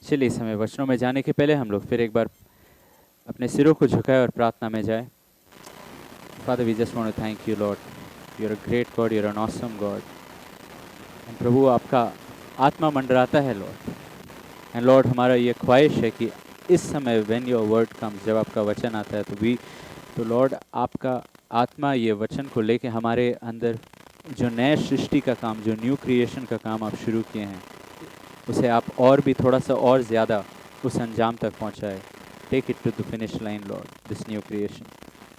चलिए इस समय वचनों में जाने के पहले हम लोग फिर एक बार अपने सिरों को झुकाए और प्रार्थना में जाए। Father we just want to thank you Lord, you are a great God, you are an awesome God. And प्रभु आपका आत्मा मंडराता है लॉर्ड। एंड लॉर्ड हमारा ये ख्वाहिश है कि इस समय व्हेन योर वर्ड कम्स, जब आपका वचन आता है तो लॉर्ड आपका आत्मा ये वचन को लेके हमारे अंदर जो नए सृष्टि का काम, जो न्यू क्रिएशन का काम आप शुरू किए हैं, उसे आप और भी थोड़ा सा और ज़्यादा उस अंजाम तक पहुंचाए। Take it to the finish line lord, this new creation.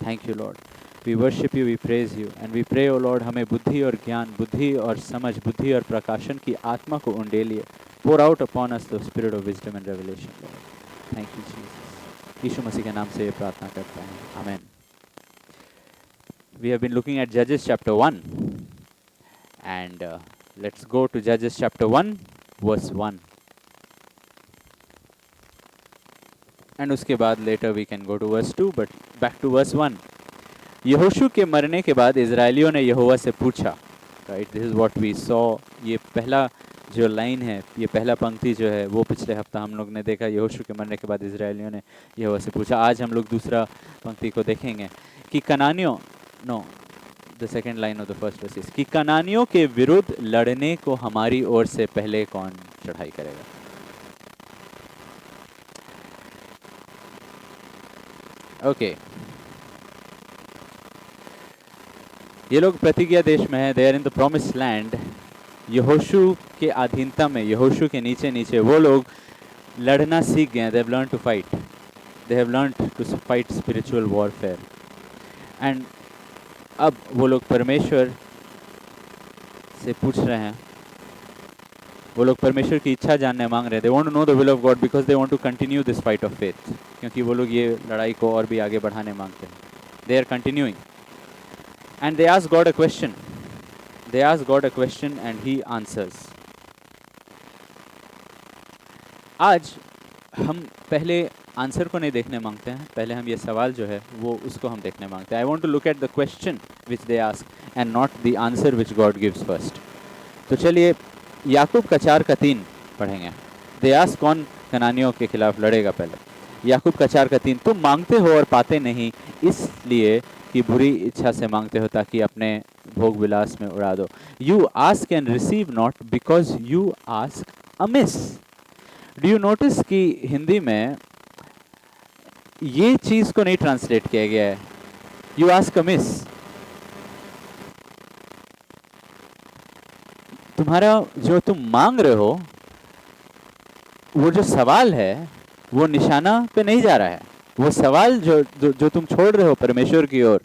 Thank you lord, we worship you, we praise you and we pray O lord, हमें बुद्धि और ज्ञान, बुद्धि और समझ, बुद्धि और प्रकाशन की आत्मा को उंडेलिए। Pour out upon us the spirit of wisdom and revelation Lord. Thank you Jesus. यीशु मसीह के नाम से ये प्रार्थना करता है, आमेन। We have been looking at Judges chapter 1 and let's go to Judges chapter 1 verse 1 and उसके बाद later we can go to verse 2 but back to verse 1। यहोशू के मरने के बाद इजराइलियों ने यहोवा से पूछा, right, this is what we saw. ये पहला जो लाइन है, ये पहला पंक्ति जो है वो पिछले हफ्ता हम लोग ने देखा। यहोशू के मरने के बाद इजराइलियों ने यहोवा से पूछा। आज हम लोग दूसरा पंक्ति को देखेंगे कि कनानियों, no the second line of the first verse is कि कनानियों के विरुद्ध लड़ने को हमारी ओर से पहले कौन चढ़ाई करेगा। ओके, ये लोग प्रतिज्ञा देश में है, they are in the promised land. यहोशू के अधीनता में, यहोशू के नीचे नीचे वो लोग लड़ना सीख गए। They have learn to fight, they have learn to fight spiritual warfare. And अब वो लोग परमेश्वर से पूछ रहे हैं, वो लोग परमेश्वर की इच्छा जानने मांग रहे हैं। They want to know the will of God because they want to continue this fight of faith, क्योंकि वो लोग ये लड़ाई को और भी आगे बढ़ाने मांगते हैं। They are continuing and they ask God a question, they ask God a question and he answers. आज हम पहले आंसर को नहीं देखने मांगते हैं, पहले हम ये सवाल जो है वो उसको हम देखने मांगते हैं। I want to look at the question which they ask and not the answer which God gives first. तो चलिए याकूब का 4:3 पढ़ेंगे। दे आस्क कौन कनानियों के खिलाफ लड़ेगा। पहले याकूब का 4:3, तुम मांगते हो और पाते नहीं, इसलिए कि बुरी इच्छा से मांगते हो ताकि अपने भोग विलास में उड़ा दो। You ask and receive not because you ask amiss. Do you notice कि हिंदी में ये चीज को नहीं ट्रांसलेट किया गया है, यू आस्क अमिस। तुम्हारा जो तुम मांग रहे हो, वो जो सवाल है वो निशाना पे नहीं जा रहा है। वो सवाल जो तुम छोड़ रहे हो परमेश्वर की ओर,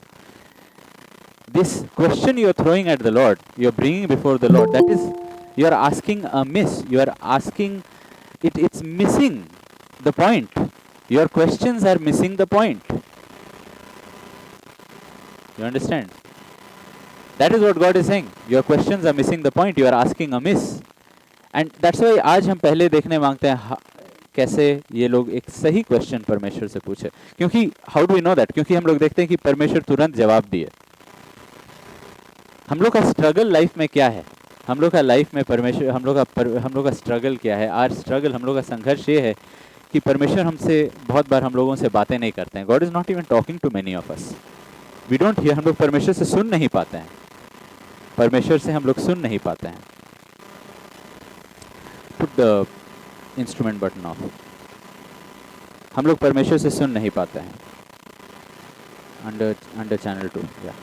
this question you are throwing at the Lord, you are bringing before the Lord, that is you are asking amiss, you are asking it's missing the point. Your questions are missing the point. You understand? That is what God is saying. Your questions are missing the point. You are asking amiss. And that's why आज हम पहले देखने मांगते हैं कैसे ये लोग एक सही क्वेश्चन परमेश्वर से पूछे। क्योंकि how do we know that? क्योंकि हम लोग देखते हैं कि परमेश्वर तुरंत जवाब दिए। हम लोग का स्ट्रगल लाइफ में क्या है, हम लोग का लाइफ में परमेश्वर, हम लोग का स्ट्रगल क्या है। आर स्ट्रगल, हम लोग का संघर्ष ये है कि परमेश्वर हमसे बहुत बार हम लोगों से बातें नहीं करते हैं। God is not even talking to many of us, we don't hear. हम लोग परमेश्वर से सुन नहीं पाते हैं, परमेश्वर से हम लोग सुन नहीं पाते हैं। Put the instrument button of. हम लोग परमेश्वर से सुन नहीं पाते हैं। अंडर चैनल 2 या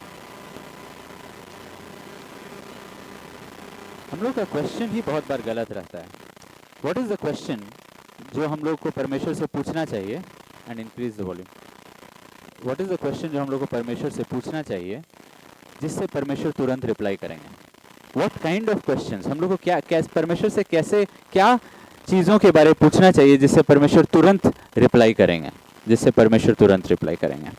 हम लोग का क्वेश्चन ही बहुत बार गलत रहता है। व्हाट इज द क्वेश्चन जो हम लोग को परमेश्वर से पूछना चाहिए? And increase the volume. What is the question जो हम लोग को परमेश्वर से पूछना चाहिए जिससे परमेश्वर तुरंत रिप्लाई करेंगे? व्हाट काइंड ऑफ क्वेश्चंस हम लोग को क्या परमेश्वर से कैसे, क्या चीज़ों के बारे में पूछना चाहिए जिससे परमेश्वर तुरंत रिप्लाई करेंगे, जिससे परमेश्वर तुरंत रिप्लाई करेंगे।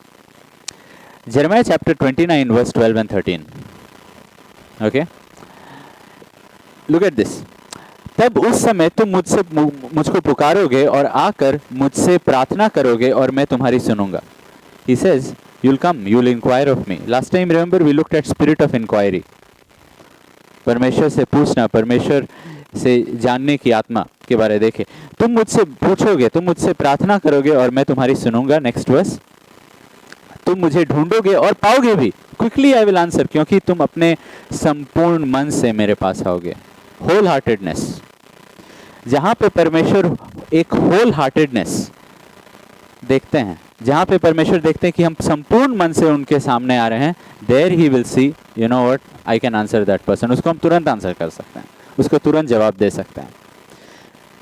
यिर्मयाह chapter 29 verse 12 and 13। Okay, look at this. तब उस समय तुम मुझको पुकारोगे और आकर मुझसे प्रार्थना करोगे और मैं तुम्हारी सुनूंगा। He says, you'll come, you'll inquire of me. Last time, remember, we looked at spirit of inquiry. परमेश्वर से पूछना, परमेश्वर से जानने की आत्मा के बारे देखे, तुम मुझसे पूछोगे, तुम मुझसे प्रार्थना करोगे और मैं तुम्हारी सुनूंगा। नेक्स्ट वर्स, तुम मुझे ढूंढोगे और पाओगे भी, क्विकली आई विल आंसर, क्योंकि तुम अपने संपूर्ण मन से मेरे पास आओगे। होल हार्टेडनेस, जहां पे परमेश्वर एक होल हार्टेडनेस देखते हैं, जहां पे परमेश्वर देखते हैं कि हम संपूर्ण मन से उनके सामने आ रहे हैं, there he will see, you know what, I can answer that person. उसको हम तुरंत आंसर कर सकते हैं, उसको तुरंत जवाब दे सकते हैं।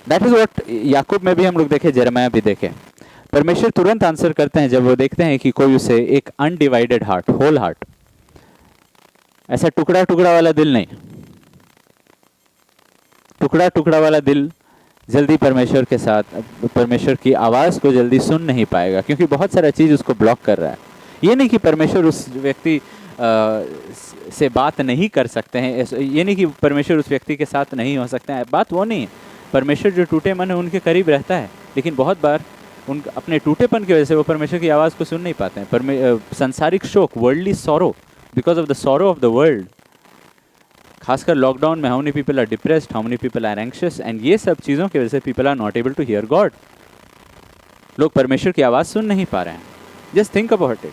दैट इज व्हाट याकूब में भी हम लोग देखे, यिर्मयाह भी देखे, परमेश्वर तुरंत आंसर करते हैं जब वो देखते हैं कि कोई उसे एक अनडिवाइडेड हार्ट, होल हार्ट, ऐसा टुकड़ा टुकड़ा वाला दिल नहीं, टुकड़ा टुकड़ा वाला दिल जल्दी परमेश्वर के साथ, परमेश्वर की आवाज़ को जल्दी सुन नहीं पाएगा, क्योंकि बहुत सारा चीज़ उसको ब्लॉक कर रहा है। ये नहीं कि परमेश्वर उस व्यक्ति से बात नहीं कर सकते हैं, ये नहीं कि परमेश्वर उस व्यक्ति के साथ नहीं हो सकते हैं, बात वो नहीं है। परमेश्वर जो टूटे मन है उनके करीब रहता है, लेकिन बहुत बार उन अपने टूटेपन की वजह से वो परमेश्वर की आवाज़ को सुन नहीं पाते हैं। संसारिक शोक, worldly sorrow, because of the sorrow of the world, खासकर लॉकडाउन में, how many people are depressed, how many people are anxious, and ये सब चीज़ों की वजह से people are not able to hear God. लोग परमेश्वर की आवाज़ सुन नहीं पा रहे हैं। Just think about it,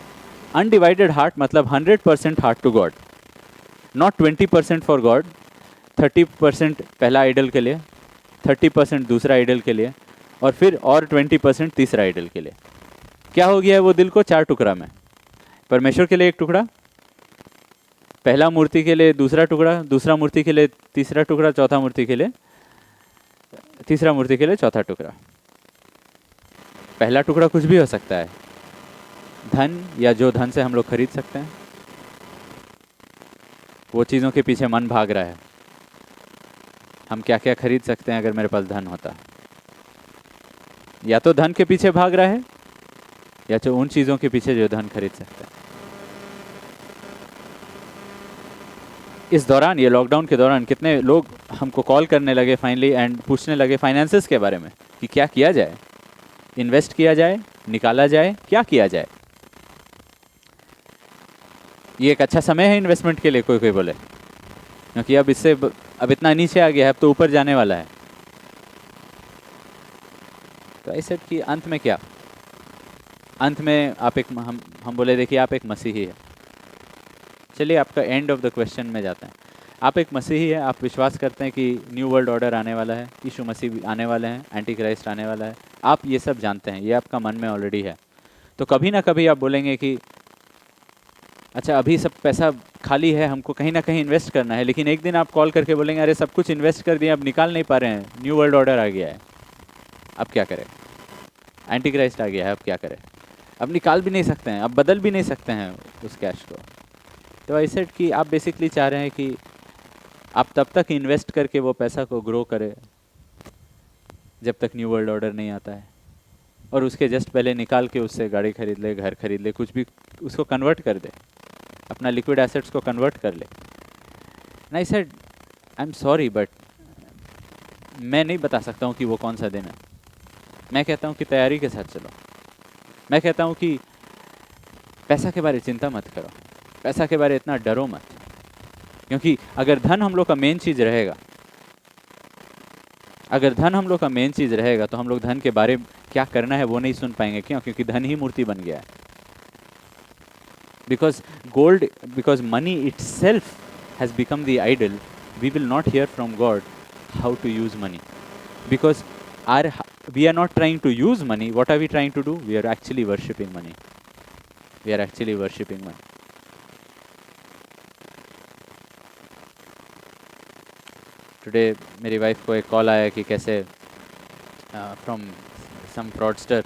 undivided heart मतलब 100% heart to God, not 20% for God, 30% पहला आइडल के लिए, 30% दूसरा आइडल के लिए, और फिर और 20% तीसरा आइडल के लिए। क्या हो गया है वो दिल को? 4 टुकड़ा में, परमेश्वर के लिए 1 टुकड़ा, पहला मूर्ति के लिए दूसरा टुकड़ा, दूसरा मूर्ति के लिए तीसरा टुकड़ा, चौथा मूर्ति के लिए, तीसरा मूर्ति के लिए चौथा टुकड़ा। पहला टुकड़ा कुछ भी हो सकता है, धन, या जो धन से हम लोग खरीद सकते हैं, वो चीज़ों के पीछे मन भाग रहा है। हम क्या क्या खरीद सकते हैं अगर मेरे पास धन होता? या तो धन के पीछे भाग रहा है, या तो उन चीज़ों के पीछे जो धन खरीद सकता है। इस दौरान, ये लॉकडाउन के दौरान, कितने लोग हमको कॉल करने लगे फाइनली एंड पूछने लगे फाइनेंसेस के बारे में कि क्या किया जाए, इन्वेस्ट किया जाए, निकाला जाए, क्या किया जाए। ये एक अच्छा समय है इन्वेस्टमेंट के लिए, कोई कोई बोले, क्योंकि अब इतना नीचे आ गया है, अब तो ऊपर जाने वाला है। तो ऐसे कि अंत में क्या, अंत में आप एक, हम बोले देखिए आप एक मसीही है। चलिए आपका एंड ऑफ द क्वेश्चन में जाते हैं। आप एक मसीही है, आप विश्वास करते हैं कि न्यू वर्ल्ड ऑर्डर आने वाला है, यीशु मसीह आने वाले हैं, एंटी क्राइस्ट आने वाला है, आप ये सब जानते हैं, ये आपका मन में ऑलरेडी है। तो कभी ना कभी आप बोलेंगे कि अच्छा अभी सब पैसा खाली है, हमको कहीं ना कहीं इन्वेस्ट करना है, लेकिन एक दिन आप कॉल करके बोलेंगे अरे सब कुछ इन्वेस्ट कर दिया, अब निकाल नहीं पा रहे हैं, न्यू वर्ल्ड ऑर्डर आ गया है, अब क्या करें, एंटी क्राइस्ट आ गया है, अब क्या करें, अब निकाल भी नहीं सकते हैं, अब बदल भी नहीं सकते हैं उस कैश को। तो ऐसे कि आप बेसिकली चाह रहे हैं कि आप तब तक इन्वेस्ट करके वो पैसा को ग्रो करें जब तक न्यू वर्ल्ड ऑर्डर नहीं आता है, और उसके जस्ट पहले निकाल के उससे गाड़ी खरीद ले, घर खरीद ले, कुछ भी उसको कन्वर्ट कर दे, अपना लिक्विड एसेट्स को कन्वर्ट कर ले। I said I am sorry but मैं नहीं बता सकता हूँ कि वो कौन सा दिन है। मैं कहता हूँ कि तैयारी के साथ चलो। मैं कहता हूँ कि पैसा के बारे चिंता मत करो, पैसा के बारे इतना डरो मत, क्योंकि अगर धन हम लोग का मेन चीज़ रहेगा, अगर धन हम लोग का मेन चीज़ रहेगा तो हम लोग धन के बारे में क्या करना है वो नहीं सुन पाएंगे। क्यों? क्योंकि धन ही मूर्ति बन गया है। Because money itself has become the idol, we will not hear from God how to use money, because we are not trying to use money. What are we trying to do? We are actually worshipping money. We are actually worshipping money. Today मेरी wife को एक call आया कि कैसे from some fraudster,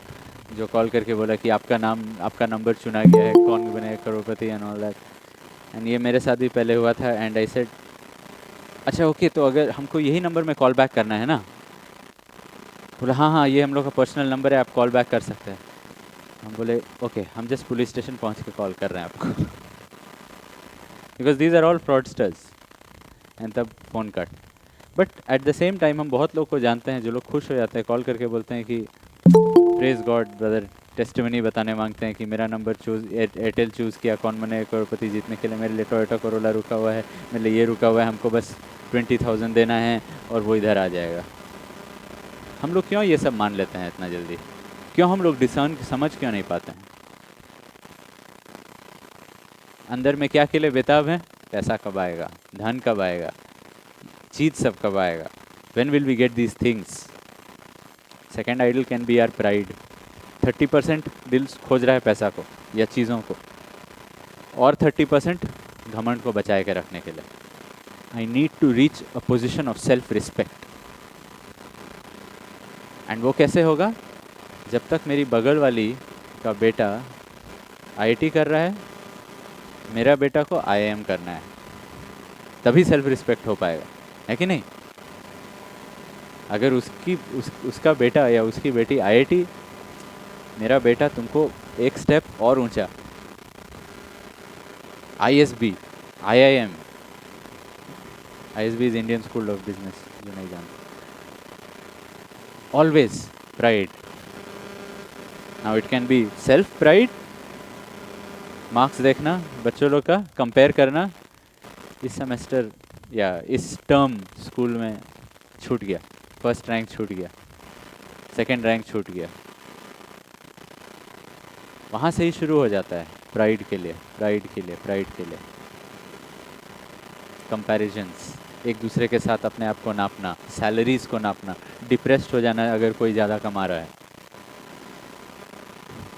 जो call करके बोला कि आपका नंबर चुना गया है, कौन बने करोड़पति एंड ऑल दैट। एंड ये मेरे साथ भी पहले हुआ था। एंड आई सेड अच्छा ओके, तो अगर हमको यही नंबर में कॉल बैक करना है ना? बोला हाँ ये हम लोग का पर्सनल नंबर है, आप कॉल बैक कर सकते हैं। हम बोले ओके, हम जस्ट पुलिस स्टेशन पहुंच के कॉल कर रहे हैं आपको, because these are all fraudsters. And तब phone cut. But at the same time हम बहुत लोग को जानते हैं जो लोग खुश हो जाते हैं, कॉल करके बोलते हैं कि प्रेज गॉड ब्रदर, टेस्टिमनी बताने मांगते हैं कि मेरा नंबर एयरटेल चूज़ किया, कौन बने करोड़पति जीतने के लिए, मेरे लिए टोयोटा कोरोला रुका हुआ है, मेरे लिए ये रुका हुआ है, हमको बस 20,000 देना है और वो इधर आ जाएगा। हम लोग क्यों ये सब मान लेते हैं इतना जल्दी? क्यों हम लोग डिसर्न समझ क्यों नहीं पाते हैं? अंदर में क्या के लिए बेताब है? पैसा कब आएगा, धन कब आएगा, चीज सब कब आएगा, when will we get these things? Second idol can be our pride. 30% दिल खोज रहा है पैसा को या चीज़ों को, और 30% घमंड को बचाए के रखने के लिए। I need to reach a position of self respect. And वो कैसे होगा? जब तक मेरी बगल वाली का बेटा आईआईटी कर रहा है, मेरा बेटा को आईआईएम करना है, तभी सेल्फ रिस्पेक्ट हो पाएगा, है कि नहीं? अगर उसका बेटा या उसकी बेटी आईआईटी, मेरा बेटा तुमको एक स्टेप और ऊंचा, ISB, IIM, ISB is Indian school of business, जो नहीं जानते। Always pride. Now it can be self pride, marks देखना बच्चों लोग का, कंपेयर करना, इस सेमेस्टर या इस टर्म स्कूल में छूट गया, फर्स्ट रैंक छूट गया, सेकंड रैंक छूट गया, वहाँ से ही शुरू हो जाता है प्राइड के लिए, प्राइड के लिए, प्राइड के लिए। कंपैरिजन्स, एक दूसरे के साथ अपने आप को नापना, सैलरीज को नापना, डिप्रेस्ड हो जाना अगर कोई ज़्यादा कमा रहा है।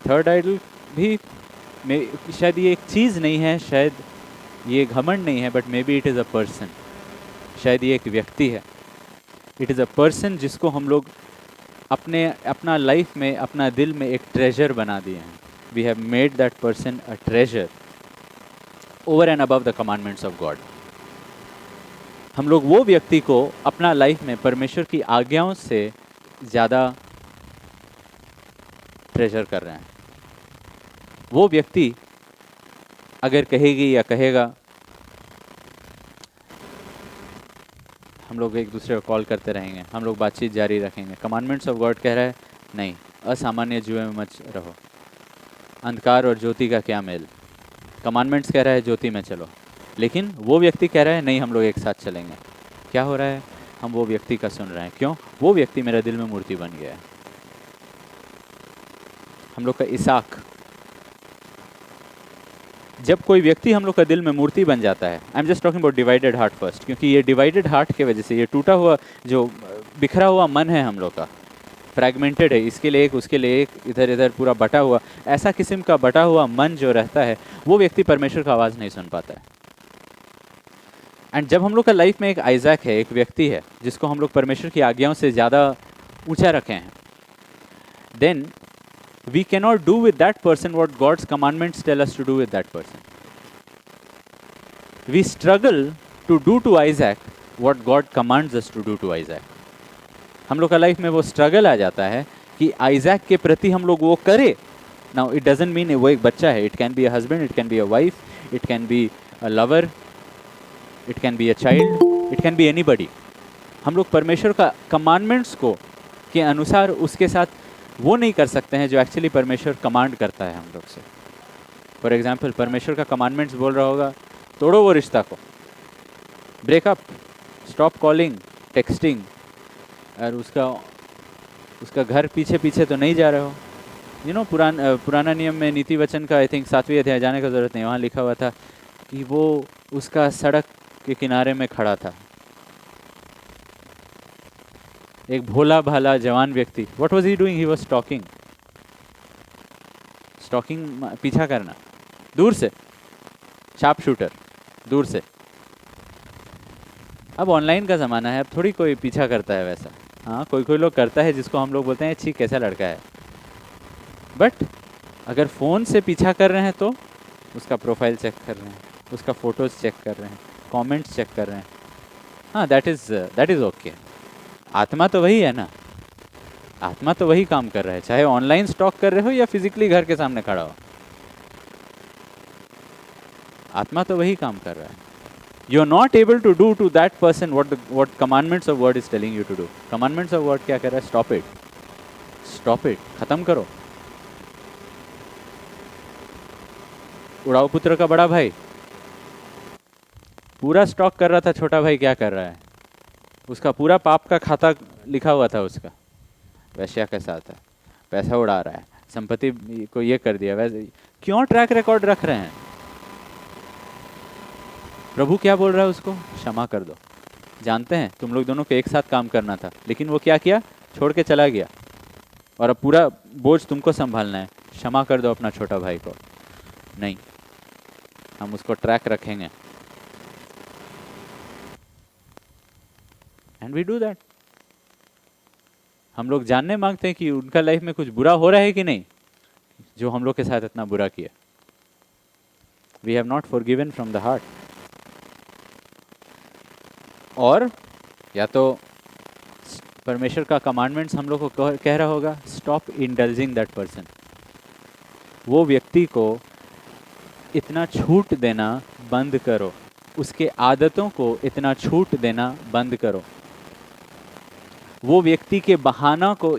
थर्ड आइडल भी शायद ये एक चीज़ नहीं है, शायद ये घमंड नहीं है, but may be it is a person. शायद ये एक व्यक्ति है, इट इज़ अ पर्सन जिसको हम लोग अपना लाइफ में, अपना दिल में एक ट्रेजर बना दिए हैं। We have made that person a treasure over and above the commandments of God. हम लोग वो व्यक्ति को अपना लाइफ में परमेश्वर की आज्ञाओं से ज़्यादा ट्रेजर कर रहे हैं। वो व्यक्ति अगर कहेगी या कहेगा, हम लोग एक दूसरे को कॉल करते रहेंगे, हम लोग बातचीत जारी रखेंगे। कमांडमेंट्स ऑफ गॉड कह रहा है नहीं, असामान्य जुए में मत रहो, अंधकार और ज्योति का क्या मेल। कमांडमेंट्स कह रहा है ज्योति में चलो, लेकिन वो व्यक्ति कह रहा है नहीं, हम लोग एक साथ चलेंगे। क्या हो रहा है? हम वो व्यक्ति का सुन रहे हैं। क्यों? वो व्यक्ति मेरे दिल में मूर्ति बन गया है। हम लोग का इसाक, जब कोई व्यक्ति हम लोग का दिल में मूर्ति बन जाता है, I am just talking about divided heart first, क्योंकि ये डिवाइडेड हार्ट की वजह से, ये टूटा हुआ जो बिखरा हुआ मन है हम लोग का, फ्रैगमेंटेड है, इसके लिए एक, उसके लिए एक, इधर इधर पूरा बटा हुआ, ऐसा किस्म का बटा हुआ मन जो रहता है, वो व्यक्ति परमेश्वर का आवाज़ नहीं सुन पाता है। एंड जब हम लोग का लाइफ में एक आइजैक है, एक व्यक्ति है जिसको हम लोग परमेश्वर की आज्ञाओं से ज़्यादा ऊंचा रखे हैं, then we cannot do with that person what God's commandments tell us to do with that person. We struggle to do to Isaac what God commands us to do to Isaac. हम लोग का life में वो struggle आ जाता है कि Isaac के प्रति हम लोग वो करें। Now it doesn't mean वो एक बच्चा है, it can be a husband, it can be a wife, it can be a lover, it can be a child, it can be anybody. हम लोग परमेश्वर का कमांडमेंट्स को के अनुसार उसके साथ वो नहीं कर सकते हैं जो एक्चुअली परमेश्वर कमांड करता है हम लोग से। फॉर एग्जाम्पल, परमेश्वर का कमांडमेंट्स बोल रहा होगा तोड़ो वो रिश्ता को, ब्रेकअप, स्टॉप कॉलिंग, टेक्सटिंग, और उसका घर पीछे पीछे तो नहीं जा रहे हो। यू नो, पुराना नियम में नीति वचन का आई थिंक 7वीं अध्याय, जाने का ज़रूरत नहीं, वहाँ लिखा हुआ था कि वो उसका सड़क के किनारे में खड़ा था, एक भोला भाला जवान व्यक्ति। What was he doing? He was stalking, पीछा करना दूर से, शार्प शूटर दूर से। अब ऑनलाइन का ज़माना है, अब थोड़ी कोई पीछा करता है वैसा। हाँ, कोई लोग करता है जिसको हम लोग बोलते हैं छी कैसा लड़का है, बट अगर फ़ोन से पीछा कर रहे हैं तो उसका प्रोफाइल चेक कर रहे हैं, उसका फ़ोटोज़ चेक कर रहे हैं, कमेंट्स चेक कर रहे हैं। हाँ, दैट इज़ ओके। आत्मा तो वही है ना, आत्मा तो वही काम कर रहा है, चाहे ऑनलाइन स्टॉक कर रहे हो या फिजिकली घर के सामने खड़ा हो, आत्मा तो वही काम कर रहा है। You are not able to do to that person what commandments of word is telling you to do. Commandments of word क्या कर रहा है? स्टॉप इट, खत्म करो। उड़ाऊ पुत्र का बड़ा भाई पूरा स्टॉक कर रहा था, छोटा भाई क्या कर रहा है? उसका पूरा पाप का खाता लिखा हुआ था उसका, वैश्या के साथ है, पैसा उड़ा रहा है, संपत्ति को ये कर दिया वैसे, क्यों ट्रैक रिकॉर्ड रख रहे हैं? प्रभु क्या बोल रहा है उसको? क्षमा कर दो। जानते हैं तुम लोग दोनों को एक साथ काम करना था, लेकिन वो क्या किया? छोड़ के चला गया, और अब पूरा बोझ तुमको संभालना है। क्षमा कर दो अपना छोटा भाई को। नहीं, हम उसको ट्रैक रखेंगे। And we do that. हम लोग जानने मांगते हैं कि उनका लाइफ में कुछ बुरा हो रहा है कि नहीं, जो हम लोग के साथ इतना बुरा किया। We have not forgiven from the heart. और या तो परमेश्वर का कमांडमेंट्स हम लोग को कह रहा होगा, स्टॉप इंडल्जिंग दैट पर्सन। वो व्यक्ति को इतना छूट देना बंद करो, उसके आदतों को इतना छूट देना बंद करो, वो व्यक्ति के बहाना को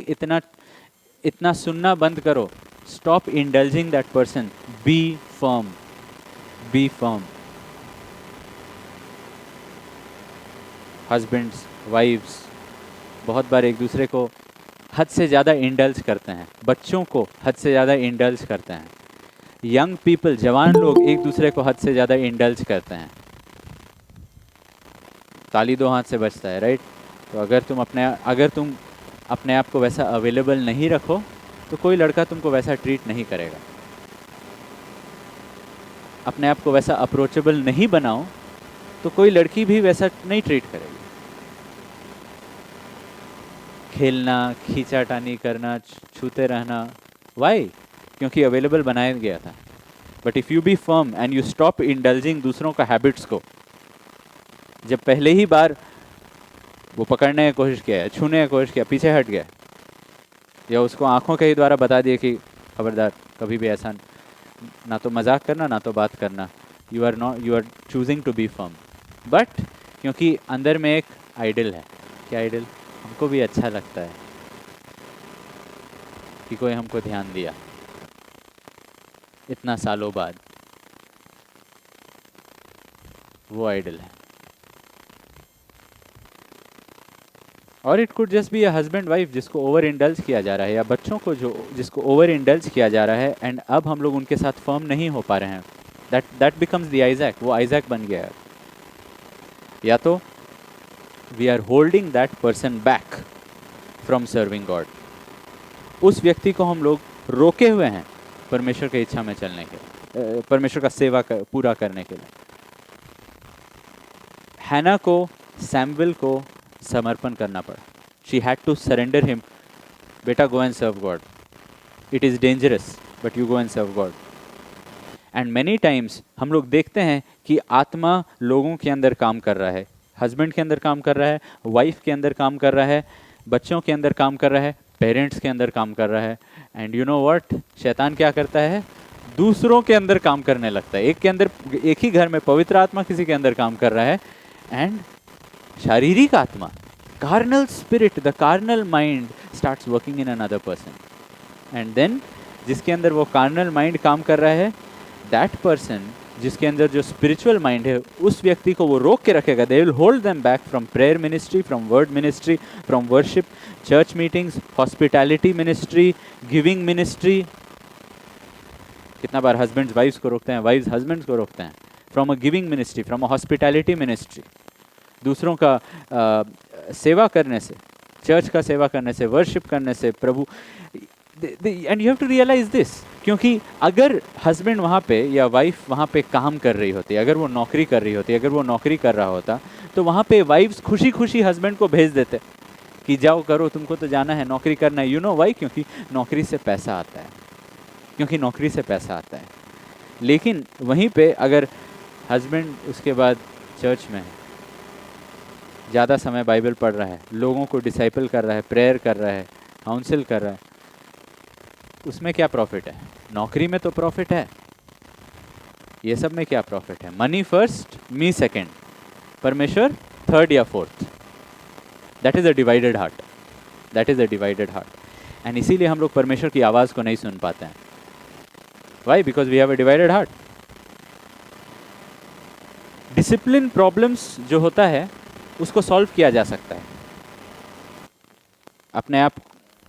इतना सुनना बंद करो। Stop indulging that person. Be firm, be firm. Husbands, wives बहुत बार एक दूसरे को हद से ज़्यादा इंडल्ज करते हैं, बच्चों को हद से ज़्यादा इंडल्ज करते हैं, यंग पीपल, जवान लोग एक दूसरे को हद से ज़्यादा इंडल्ज करते हैं। ताली दो हाथ से बजता है, राइट? तो अगर तुम अपने आप को वैसा अवेलेबल नहीं रखो तो कोई लड़का तुमको वैसा ट्रीट नहीं करेगा। अपने आप को वैसा अप्रोचेबल नहीं बनाओ तो कोई लड़की भी वैसा नहीं ट्रीट करेगी। खेलना, खींचाटानी करना, छूते रहना, वाई? क्योंकि अवेलेबल बनाया गया था। But if you be firm and you stop indulging दूसरों का हैबिट्स को, जब पहले ही बार वो पकड़ने की कोशिश किया है, छूने की कोशिश किया, पीछे हट गया, या उसको आंखों के ही द्वारा बता दिया कि खबरदार कभी भी ऐसा ना तो मजाक करना ना तो बात करना, you are choosing to be firm. But क्योंकि अंदर में एक आइडल है। क्या आइडल? हमको भी अच्छा लगता है कि कोई हमको ध्यान दिया इतना सालों बाद, वो आइडल है। और it could just be a husband wife जिसको ओवर इंडल्ज किया जा रहा है, या बच्चों को जिसको ओवर इंडल्ज किया जा रहा है, एंड अब हम लोग उनके साथ फर्म नहीं हो पा रहे हैं। That becomes the Isaac. वो आइजैक बन गया है। या तो we are holding that person back from serving God. उस व्यक्ति को हम लोग रोके हुए हैं परमेश्वर की इच्छा में चलने के, परमेश्वर का सेवा पूरा करने के लिए। हैना को सैमुएल को समर्पण करना पड़ा। She had to surrender him. बेटा, go and serve God. It is dangerous but you go and serve God. And many times हम लोग देखते हैं कि आत्मा लोगों के अंदर काम कर रहा है, हस्बैंड के अंदर काम कर रहा है, वाइफ के अंदर काम कर रहा है, बच्चों के अंदर काम कर रहा है, पेरेंट्स के अंदर काम कर रहा है। एंड यू नो व्हाट, शैतान क्या करता है? दूसरों के अंदर काम करने लगता है। एक ही घर में पवित्र आत्मा किसी के अंदर काम कर रहा है, एंड शारीरिक आत्मा, carnal spirit, the carnal mind starts working in another person. And then जिसके अंदर वो कार्नल माइंड काम कर रहा है, दैट पर्सन, जिसके अंदर जो स्पिरिचुअल माइंड है, उस व्यक्ति को वो रोक के रखेगा। They will hold them back from prayer ministry, from word ministry, from worship, church meetings, hospitality ministry, giving ministry. कितना बार हस्बैंड्स वाइफ्स को रोकते हैं, वाइफ्स हस्बैंड्स को रोकते हैं from a giving ministry, from a hospitality ministry. दूसरों का सेवा करने से, चर्च का सेवा करने से, वर्शिप करने से, प्रभु। And you have to realise this, क्योंकि अगर हस्बैंड वहाँ पे या वाइफ वहाँ पे काम कर रही होती, अगर वो नौकरी कर रही होती, अगर वो नौकरी कर रहा होता, तो वहाँ पे वाइफ्स खुशी खुशी हस्बैंड को भेज देते कि जाओ करो, तुमको तो जाना है, नौकरी करना है। You know why? क्योंकि नौकरी से पैसा आता है, क्योंकि नौकरी से पैसा आता है। लेकिन वहीं पे अगर हस्बैंड उसके बाद चर्च में ज़्यादा समय बाइबल पढ़ रहा है, लोगों को डिसाइपल कर रहा है, प्रेयर कर रहा है, काउंसिल कर रहा है, उसमें क्या प्रॉफिट है? नौकरी में तो प्रॉफिट है, ये सब में क्या प्रॉफिट है? मनी फर्स्ट, मी सेकंड, परमेश्वर थर्ड या fourth. That is a divided heart, that is a divided heart. And इसीलिए हम लोग परमेश्वर की आवाज़ को नहीं सुन पाते हैं। Why? Because we have a divided heart. Discipline problems जो होता है उसको सॉल्व किया जा सकता है। अपने आप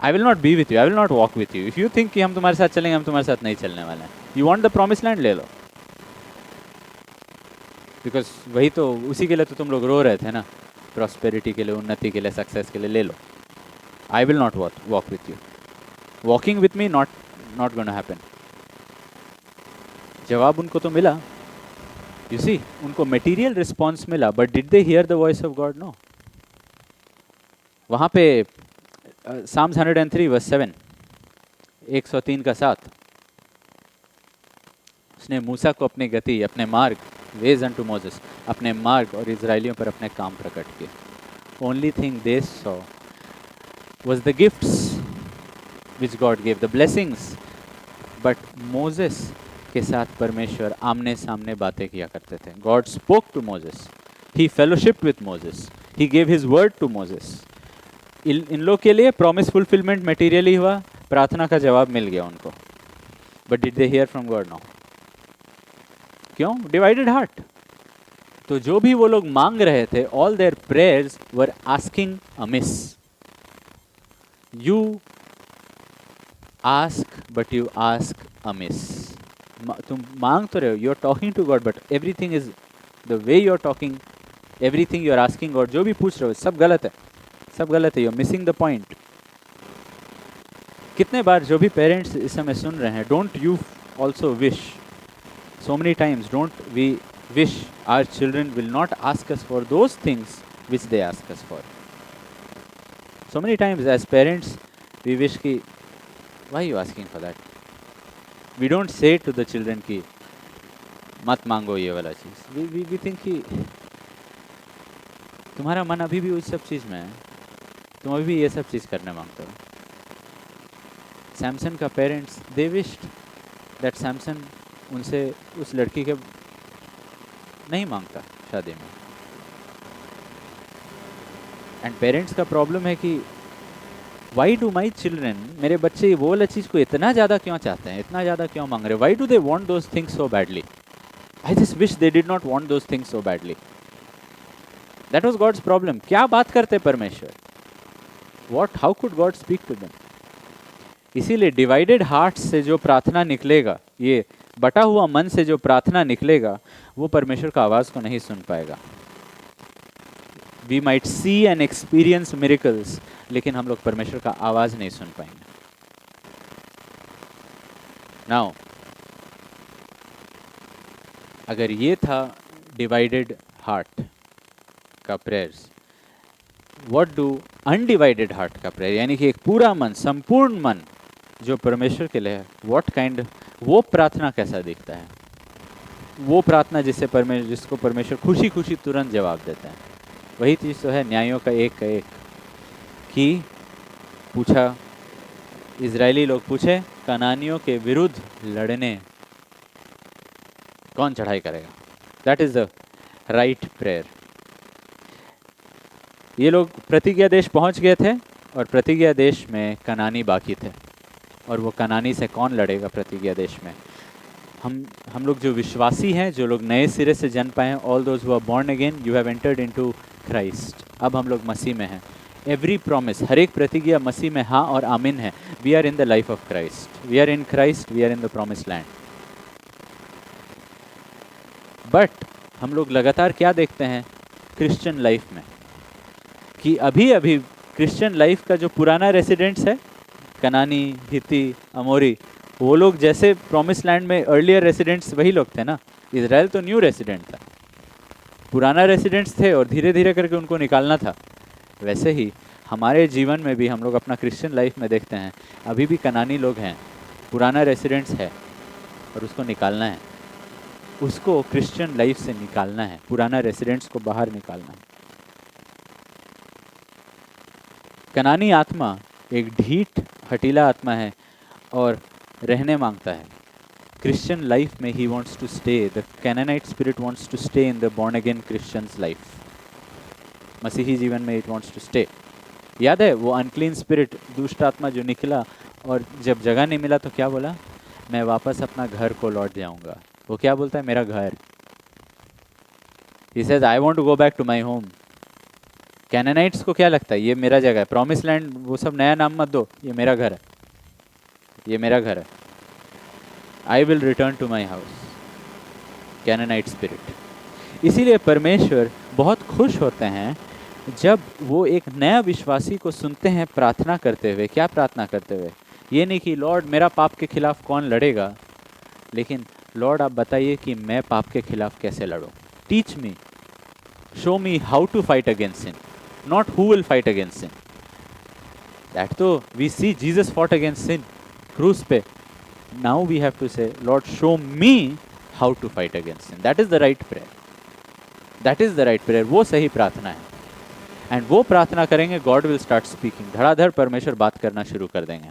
आई will not be with you, I will not walk with you. If you think कि हम तुम्हारे साथ चलेंगे, हम तुम्हारे साथ नहीं चलने वाले हैं। You want the promise land, ले लो, बिकॉज वही तो, उसी के लिए तो तुम लोग रो रहे थे ना, प्रॉस्पेरिटी के लिए, उन्नति के लिए, सक्सेस के लिए। ले लो। I will not walk with you, walking with me not gonna happen. जवाब उनको तो मिला, यू सी, उनको मटेरियल रिस्पॉन्स मिला, but did they hear the voice of God? No. वहां पे Psalms 103 वर्स 7, 103 का 7, उसने मूसा को अपनी गति, अपने मार्ग, वेज अनटू मोसेस, अपने मार्ग और इजराइलियों पर अपने काम प्रकट किए। Only thing they saw was the gifts which God gave, the blessings, but Moses के साथ परमेश्वर आमने सामने बातें किया करते थे। God spoke to Moses, he fellowshiped with Moses, he gave his word to Moses। इन लोग के लिए प्रॉमिस फुलफिलमेंट मटेरियली हुआ, प्रार्थना का जवाब मिल गया उनको, but did they hear from God? No. क्यों? Divided heart. तो जो भी वो लोग मांग रहे थे, all their prayers were asking amiss. You ask but you ask amiss. तुम मांग तो रहे हो, you are talking to God, but everything is the way you are talking, everything you are asking God, जो भी पूछ रहे हो सब गलत है, सब गलत है। You are missing the point. कितने बार जो भी पेरेंट्स इस समय सुन रहे हैं, don't you also wish, so many times don't we wish our children will not ask us for those things which they ask us for. So many times as parents we wish कि why you asking for that. We don't say to the children की मत मांगो ये वाला चीज़। We think कि तुम्हारा मन अभी भी उस सब चीज़ में है, तुम अभी भी ये सब चीज़ करने मांगते हो। सैमसन का parents, they wished that Samson उनसे उस लड़की के नहीं मांगता शादी में। एंड पेरेंट्स का प्रॉब्लम है कि वाई डू माई चिल्ड्रन, मेरे बच्चे वो वाला चीज़ को इतना ज़्यादा क्यों चाहते हैं, इतना ज़्यादा क्यों मांग रहे हैं? Why do they want those things so badly? I just wish they did not want those things so badly. That was God's problem. क्या बात करते परमेश्वर? What, how could God speak to them? इसीलिए डिवाइडेड हार्ट से जो प्रार्थना निकलेगा, ये बटा हुआ मन से जो प्रार्थना निकलेगा, वो परमेश्वर का आवाज को नहीं सुन पाएगा। We might see and experience miracles, लेकिन हम लोग परमेश्वर का आवाज नहीं सुन पाएंगे। नाउ अगर ये था डिवाइडेड हार्ट का prayers, what do undivided heart का प्रेयर, यानी कि एक पूरा मन, संपूर्ण मन जो परमेश्वर के लिए है, व्हाट काइंड, वो प्रार्थना कैसा दिखता है? वो प्रार्थना जिसको परमेश्वर खुशी खुशी तुरंत जवाब देता है। वही चीज़ तो है न्यायों का एक कि पूछा, इजरायली लोग पूछे कनानियों के विरुद्ध लड़ने कौन चढ़ाई करेगा? That is the right prayer. ये लोग प्रतिज्ञा देश पहुंच गए थे और प्रतिज्ञा देश में कनानी बाकी थे, और वो कनानी से कौन लड़ेगा प्रतिज्ञा देश में? हम लोग जो विश्वासी हैं, जो लोग नए सिरे से जन्म पाए हैं, all those who are born again, you have entered into Christ. अब हम लोग मसीह में हैं। एवरी प्रॉमिस, हर एक प्रतिज्ञा मसीह में हाँ और आमीन है। We are in the life of Christ, we are in Christ, we are in the promise land. But हम लोग लगातार क्या देखते हैं क्रिश्चियन लाइफ में, कि अभी अभी क्रिश्चियन लाइफ का जो पुराना रेसिडेंट्स है, कनानी, हिती, अमोरी, वो लोग जैसे प्रॉमिस लैंड में अर्लियर रेसिडेंट्स वही लोग थे ना। इजराइल तो न्यू रेसिडेंट था, पुराना रेसिडेंट्स थे और धीरे धीरे करके उनको निकालना था। वैसे ही हमारे जीवन में भी हम लोग अपना क्रिश्चियन लाइफ में देखते हैं, अभी भी कनानी लोग हैं, पुराना रेसिडेंट्स है और उसको निकालना है, उसको क्रिश्चियन लाइफ से निकालना है, पुराना रेसिडेंट्स को बाहर निकालना है। कनानी आत्मा एक ढीठ हटीला आत्मा है और रहने मांगता है। क्रिश्चियन लाइफ में he wants to stay, the Canaanite spirit wants to stay in the born again Christians life. मसीही जीवन में इट वांट्स टू स्टे। याद है वो अनक्लीन स्पिरिट, दुष्ट आत्मा जो निकला और जब जगह नहीं मिला तो क्या बोला? मैं वापस अपना घर को लौट जाऊंगा। वो क्या बोलता है? मेरा घर। He says, I want to go back to my home. कैनानाइट्स को क्या लगता है ये मेरा जगह है, प्रॉमिस लैंड वो सब नया नाम मत दो, ये मेरा घर है, ये मेरा घर है। I will return to my house, Canaanite spirit. इसीलिए परमेश्वर बहुत खुश होते हैं जब वो एक नया विश्वासी को सुनते हैं प्रार्थना करते हुए। क्या प्रार्थना करते हुए? ये नहीं कि लॉर्ड मेरा पाप के खिलाफ कौन लड़ेगा, लेकिन लॉर्ड आप बताइए कि मैं पाप के खिलाफ कैसे लड़ूं। Teach me, show me how to fight against sin, not who will fight against sin. That तो we see Jesus fought against sin क्रूस पे। Now we have to say Lord show me how to fight against sin. That is the right prayer, that is the right prayer. वो सही प्रार्थना है। And वो प्रार्थना करेंगे, गॉड विल स्टार्ट स्पीकिंग। धड़ाधड़ परमेश्वर बात करना शुरू कर देंगे।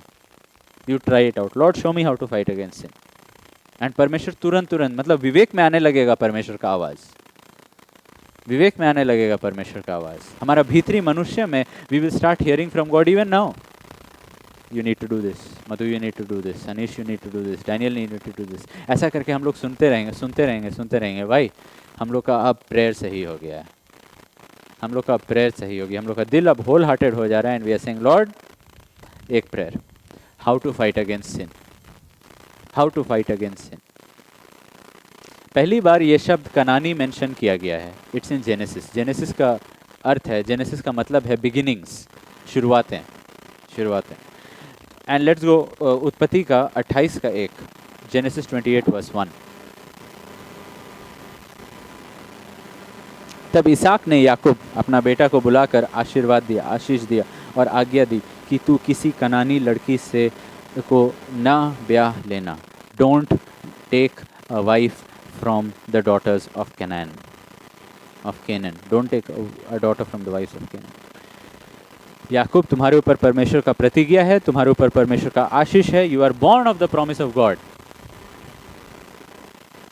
You try it out, Lord show me how to fight against sin. And परमेश्वर तुरंत मतलब विवेक में आने लगेगा परमेश्वर का आवाज, विवेक में आने लगेगा परमेश्वर का आवाज। हमारा भीतरी मनुष्य में we will start hearing from God even now. You need to do this, Madhu you need to do this, Anish you need to do this, Daniel need to do this. ऐसा करके हम लोग सुनते रहेंगे सुनते रहेंगे सुनते रहेंगे। भाई हम लोग का अब प्रेयर सही हो गया है, हम लोग का प्रेयर सही हो गया, हम लोग का दिल अब होल हार्टेड हो जा रहा है। And we are saying Lord, एक prayer, how to fight against sin, how to fight against sin. पहली बार ये शब्द कनानी मेंशन किया गया है। It's in genesis. जेनेसिस का अर्थ है, जेनेसिस का मतलब है बिगिनिंग्स, शुरुआतें, शुरुआतें। एंड लेट्स गो उत्पत्ति का 28 का 1, जेनेसिस 28 वर्स 1। तब इसहाक ने याकूब अपना बेटा को बुलाकर आशीर्वाद दिया, आशीष दिया और आज्ञा दी कि तू किसी कनानी लड़की से को ना ब्याह लेना। Don't take a wife from the daughters of Canaan, of Canaan. Don't take a daughter from the wives of Canaan. याकूब तुम्हारे ऊपर परमेश्वर का प्रतिज्ञा है, तुम्हारे ऊपर परमेश्वर का आशीष है। You are born of the promise of God.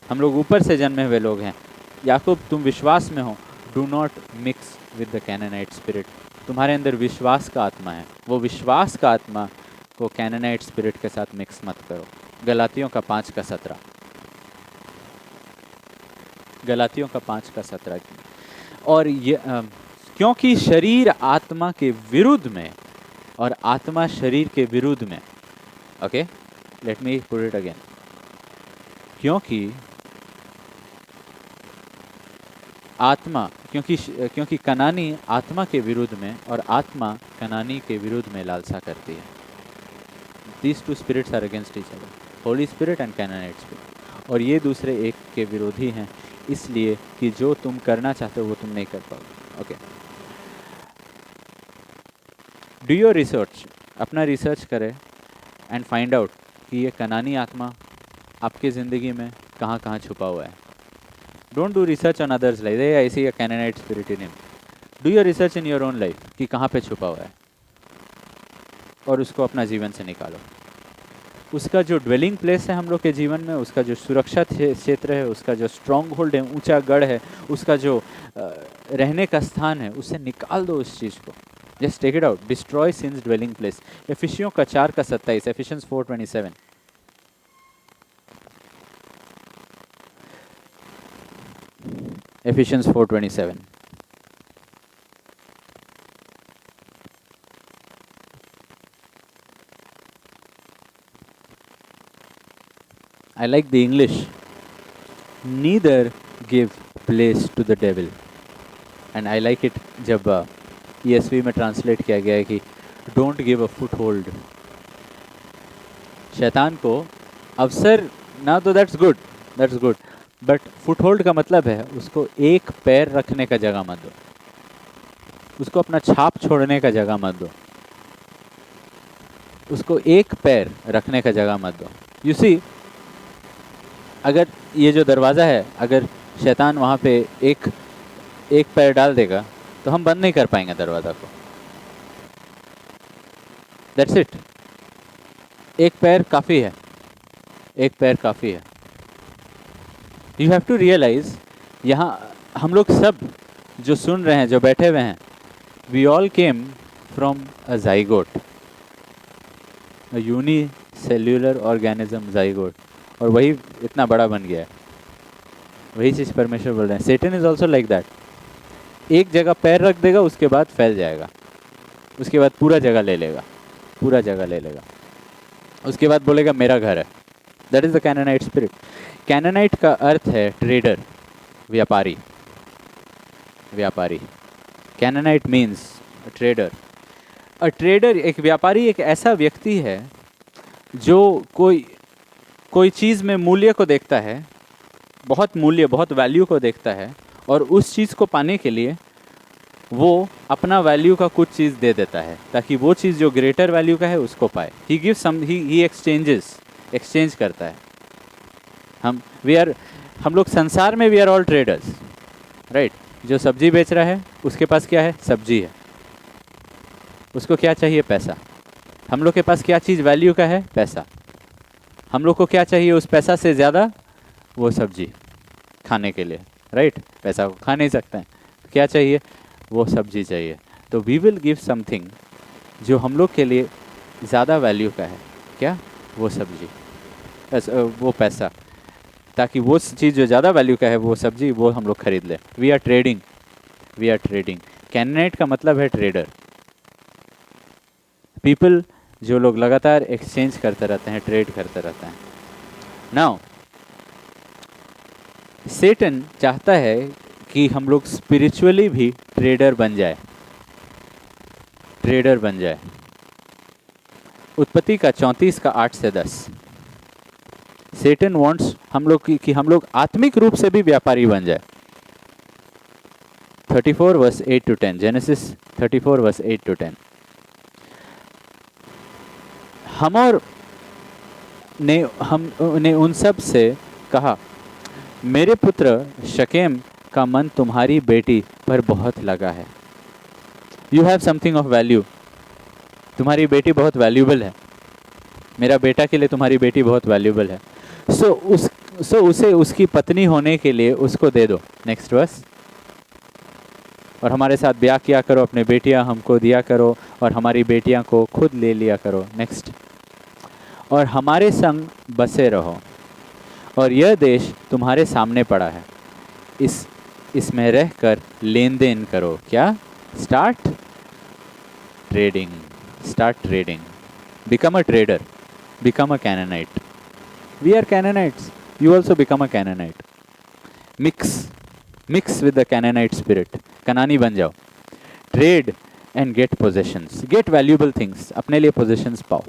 हम लोग ऊपर से जन्मे हुए लोग हैं। याकूब तुम विश्वास में हो, do not mix with the Canaanite spirit. तुम्हारे अंदर विश्वास का आत्मा है, वो विश्वास का आत्मा को कैनानाइट स्पिरिट के साथ मिक्स मत करो। गलातियों का 5 का 17, गलातियों का 5 का 17। और ये क्योंकि शरीर आत्मा के विरुद्ध में और आत्मा शरीर के विरुद्ध में। Okay, let me put it again. क्योंकि कनानी आत्मा के विरुद्ध में और आत्मा कनानी के विरुद्ध में लालसा करती है। These two spirits are against each other, Holy Spirit and Canaanite spirit। और ये दूसरे एक के विरोधी हैं, इसलिए कि जो तुम करना चाहते हो वो तुम नहीं कर पाओगे। ओके, डू योर रिसर्च, अपना रिसर्च करें एंड फाइंड आउट कि ये कनानी आत्मा आपकी ज़िंदगी में कहाँ कहाँ छुपा हुआ है। Don't do research on others life, I see a Canaanite spirit in him. Do your research in your own life कि कहाँ पे छुपा हुआ है और उसको अपना जीवन से निकालो। उसका जो ड्वेलिंग प्लेस है हम लोग के जीवन में, उसका जो सुरक्षा क्षेत्र है, उसका जो स्ट्रॉन्ग होल्ड है, ऊंचा गढ़ है, उसका जो रहने का स्थान है, उससे निकाल दो उस चीज़ को। Just take it out, destroy sins dwelling place. एफिसियों का 4 का 27, Ephesians 4:27। Ephesians 4:27। I like the English. Neither give place to the devil. And I like it जब ESV में ट्रांसलेट किया गया है कि don't give a foothold। शैतान को अवसर ना, तो that's good। बट फुटहोल्ड का मतलब है उसको एक पैर रखने का जगह मत दो, उसको अपना छाप छोड़ने का जगह मत दो, उसको एक पैर रखने का जगह मत दो। यू सी, अगर ये जो दरवाज़ा है, अगर शैतान वहाँ पे एक पैर डाल देगा तो हम बंद नहीं कर पाएंगे दरवाज़ा को। That's it. एक पैर काफ़ी है, एक पैर काफ़ी है। यू हैव टू रियलाइज, यहाँ हम लोग सब जो सुन रहे हैं, जो बैठे हुए हैं, we all came from a zygote, a unicellular organism zygote, और वही इतना बड़ा बन गया है। वही चीज़ परमेश्वर बोल रहे हैं। सेटन इज ऑल्सो लाइक दैट। एक जगह पैर रख देगा, उसके बाद फैल जाएगा, उसके बाद पूरा जगह ले लेगा, पूरा जगह ले लेगा, उसके बाद बोलेगा मेरा घर है। That is the Canaanite spirit. Canaanite का अर्थ है ट्रेडर, व्यापारी, व्यापारी। Canaanite means trader. A trader, एक व्यापारी एक ऐसा व्यक्ति है जो कोई चीज़ में मूल्य को देखता है, बहुत मूल्य, बहुत वैल्यू को देखता है, और उस चीज़ को पाने के लिए वो अपना वैल्यू का कुछ चीज़ दे देता है ताकि वो चीज़ जो ग्रेटर वैल्यू का है उसको पाए। He gives some, he exchanges, exchange करता है। हम लोग संसार में we are all traders, right. जो सब्जी बेच रहा है उसके पास क्या है? सब्जी है। उसको क्या चाहिए? पैसा। हम लोग के पास क्या चीज़ वैल्यू का है? पैसा। हम लोग को क्या चाहिए उस पैसा से ज़्यादा? वो सब्जी खाने के लिए, राइट। पैसा को खा नहीं सकते हैं, क्या चाहिए? वो सब्जी चाहिए। तो वी विल गिव समथिंग जो हम लोग के लिए ज़्यादा वैल्यू का है। क्या? वो सब्जी, वो पैसा, ताकि वो चीज़ जो ज़्यादा वैल्यू का है, वो सब्जी, वो हम लोग खरीद लें। We are trading, we are trading. Canaanite का मतलब है ट्रेडर, पीपल जो लोग लगातार एक्सचेंज करते रहते हैं, ट्रेड करते रहते हैं। नाउ सेटन चाहता है कि हम लोग स्पिरिचुअली भी ट्रेडर बन जाए, ट्रेडर बन जाए। उत्पत्ति का 34 का 8 से 10। सेटन वांट्स हम लोग कि हम लोग आत्मिक रूप से भी व्यापारी बन जाए। 34 verse 8 to 10, Genesis 34 verse 8 to 10। हमने उन सब से कहा, मेरे पुत्र शकेम का मन तुम्हारी बेटी पर बहुत लगा है। You have something of value, तुम्हारी बेटी बहुत वैल्यूबल है, मेरा बेटा के लिए तुम्हारी बेटी बहुत वैल्यूबल है। सो उसे उसकी पत्नी होने के लिए उसको दे दो। Next verse. और हमारे साथ ब्याह किया करो, अपने बेटियां हमको दिया करो, और हमारी बेटियां को खुद ले लिया करो। नेक्स्ट। और हमारे संग बसे रहो, और यह देश तुम्हारे सामने पड़ा है, इसमें रहकर लेन देन करो। क्या? Start trading, start trading, become a trader, become a Canaanite. We are Canaanites, you also become a Canaanite. Mix with the Canaanite spirit, कनानी बन जाओ। Trade and get possessions, get valuable things, अपने लिए पोजेशंस पाओ,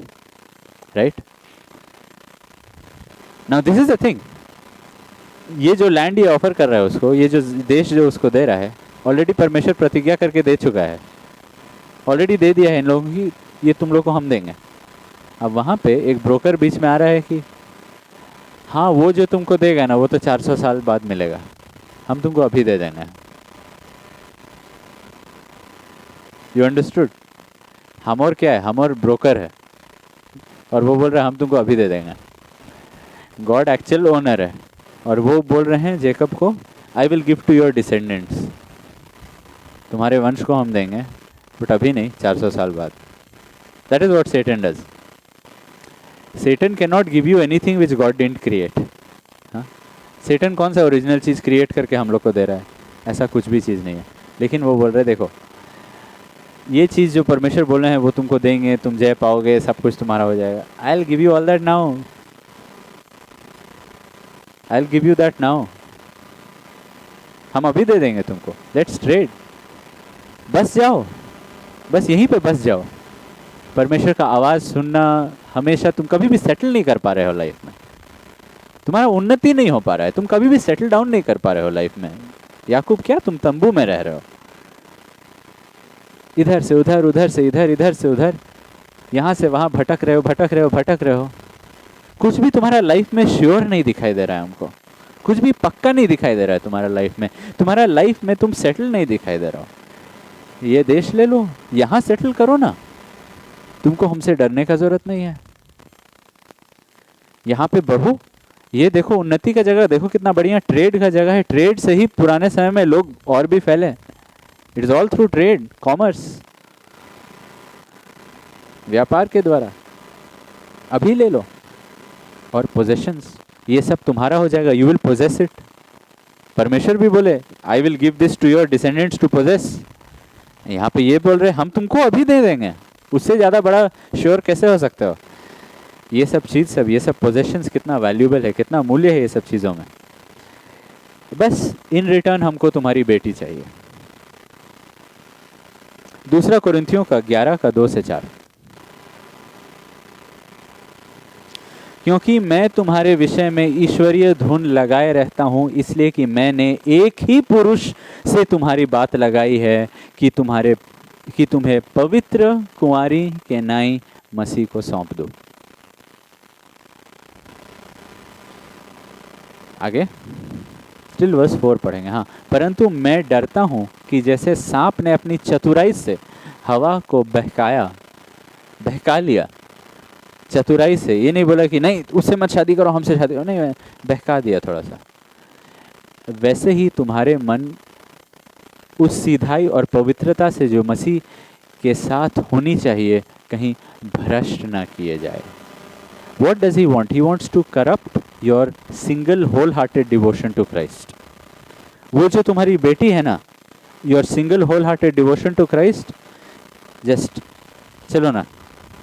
right. Now this is the thing, ये जो land ये offer कर रहा है उसको, ये जो देश जो उसको दे रहा है, ऑलरेडी परमेश्वर प्रतिज्ञा करके दे चुका है, ऑलरेडी दे दिया है इन लोगों की, ये तुम लोग को हम देंगे। अब वहाँ पे एक ब्रोकर बीच में आ रहा है कि हाँ वो जो तुमको देगा ना वो तो 400 साल बाद मिलेगा, हम तुमको अभी दे देंगे। You understood? हम और क्या है? हम और ब्रोकर है, और वो बोल रहा है हम तुमको अभी दे देंगे। गॉड एक्चुअल ओनर है, और वो बोल रहे हैं जेकब को, I will give to your descendants, तुम्हारे वंश को हम देंगे, बट अभी नहीं, 400 साल बाद। That is what Satan does. Satan can not give you anything which God didn't create. हाँ, सेटन कौन सा ओरिजिनल चीज़ क्रिएट करके हम लोग को दे रहा है? ऐसा कुछ भी चीज़ नहीं है। लेकिन वो बोल रहे देखो, ये चीज़ जो परमेश्वर बोल रहे हैं वो तुमको देंगे, तुम जय पाओगे, सब कुछ तुम्हारा हो जाएगा। आई will give you all that now, I will give you that now, हम अभी दे देंगे तुमको। लेट्स ट्रेड, बस जाओ, बस यहीं पे बस जाओ। परमेश्वर का आवाज़ सुनना, हमेशा तुम कभी भी सेटल नहीं कर पा रहे हो लाइफ में, तुम्हारा उन्नति नहीं हो पा रहा है, तुम कभी भी सेटल डाउन नहीं कर पा रहे हो लाइफ में। याकूब, क्या तुम तंबू में रह रहे हो? इधर से उधर, उधर से इधर, इधर से उधर, यहाँ से वहाँ भटक रहे हो, भटक रहे हो, भटक रहे हो। कुछ भी तुम्हारा लाइफ में श्योर नहीं दिखाई दे रहा है हमको, कुछ भी पक्का नहीं दिखाई दे रहा है तुम्हारा लाइफ में, तुम्हारा लाइफ में तुम सेटल नहीं दिखाई दे रहा हो। ये देश ले लो, यहाँ सेटल करो ना, तुमको हमसे डरने का जरूरत नहीं है। यहाँ पे बढ़ो, ये देखो उन्नति का जगह देखो कितना बढ़िया ट्रेड का जगह है। ट्रेड से ही पुराने समय में लोग और भी फैले। It is all through trade, commerce, व्यापार के द्वारा। अभी ले लो, और पोजेशंस, ये सब तुम्हारा हो जाएगा। यू विल पोजेस इट, परमेश्वर भी बोले I will give this to your descendants to possess. यहाँ पे ये बोल रहे हम तुमको अभी दे देंगे, उससे ज़्यादा बड़ा श्योर कैसे हो सकते हो। ये सब चीज़ सब ये सब पोजेशंस कितना वैल्यूबल है, कितना मूल्य है ये सब चीज़ों में। बस इन रिटर्न हमको तुम्हारी बेटी चाहिए। दूसरा कुरिन्थियों का 11 का 2 से 4। क्योंकि मैं तुम्हारे विषय में ईश्वरीय धुन लगाए रहता हूँ, इसलिए कि मैंने एक ही पुरुष से तुम्हारी बात लगाई है कि तुम्हें पवित्र कुंवारी के नाई मसीह को सौंप दो। आगे स्टिल वर्स 4 पढ़ेंगे। हाँ, परंतु मैं डरता हूँ कि जैसे सांप ने अपनी चतुराई से हवा को बहका लिया। चतुराई से, ये नहीं बोला कि नहीं उससे मत शादी करो हमसे शादी करो, नहीं, बहका दिया थोड़ा सा। वैसे ही तुम्हारे मन उस सीधाई और पवित्रता से जो मसीह के साथ होनी चाहिए कहीं भ्रष्ट ना किए जाए। What does he want? He wants to corrupt your single wholehearted devotion to Christ. वो जो तुम्हारी बेटी है ना, your single wholehearted devotion to Christ, just चलो ना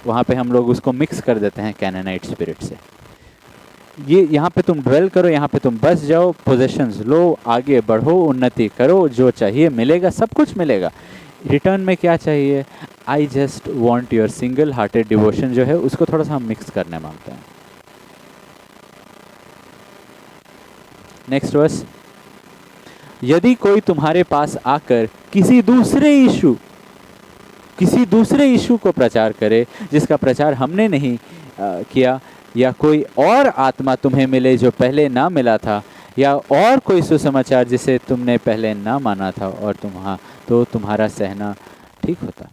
वहाँ पे हम लोग उसको मिक्स कर देते हैं कैनानाइट स्पिरिट से। ये यहाँ पे तुम ड्वेल करो, यहाँ पे तुम बस जाओ, पोजेशंस लो, आगे बढ़ो, उन्नति करो, जो चाहिए मिलेगा, सब कुछ मिलेगा। रिटर्न में क्या चाहिए? I just want your single hearted devotion जो है उसको थोड़ा सा हम मिक्स करने मांगते हैं। नेक्स्ट वर्स, यदि कोई तुम्हारे पास आकर किसी दूसरे यीशु को प्रचार करे जिसका प्रचार हमने नहीं किया, या कोई और आत्मा तुम्हें मिले जो पहले ना मिला था, या और कोई सुसमाचार जिसे तुमने पहले ना माना था, और तो तुम्हारा सहना ठीक होता।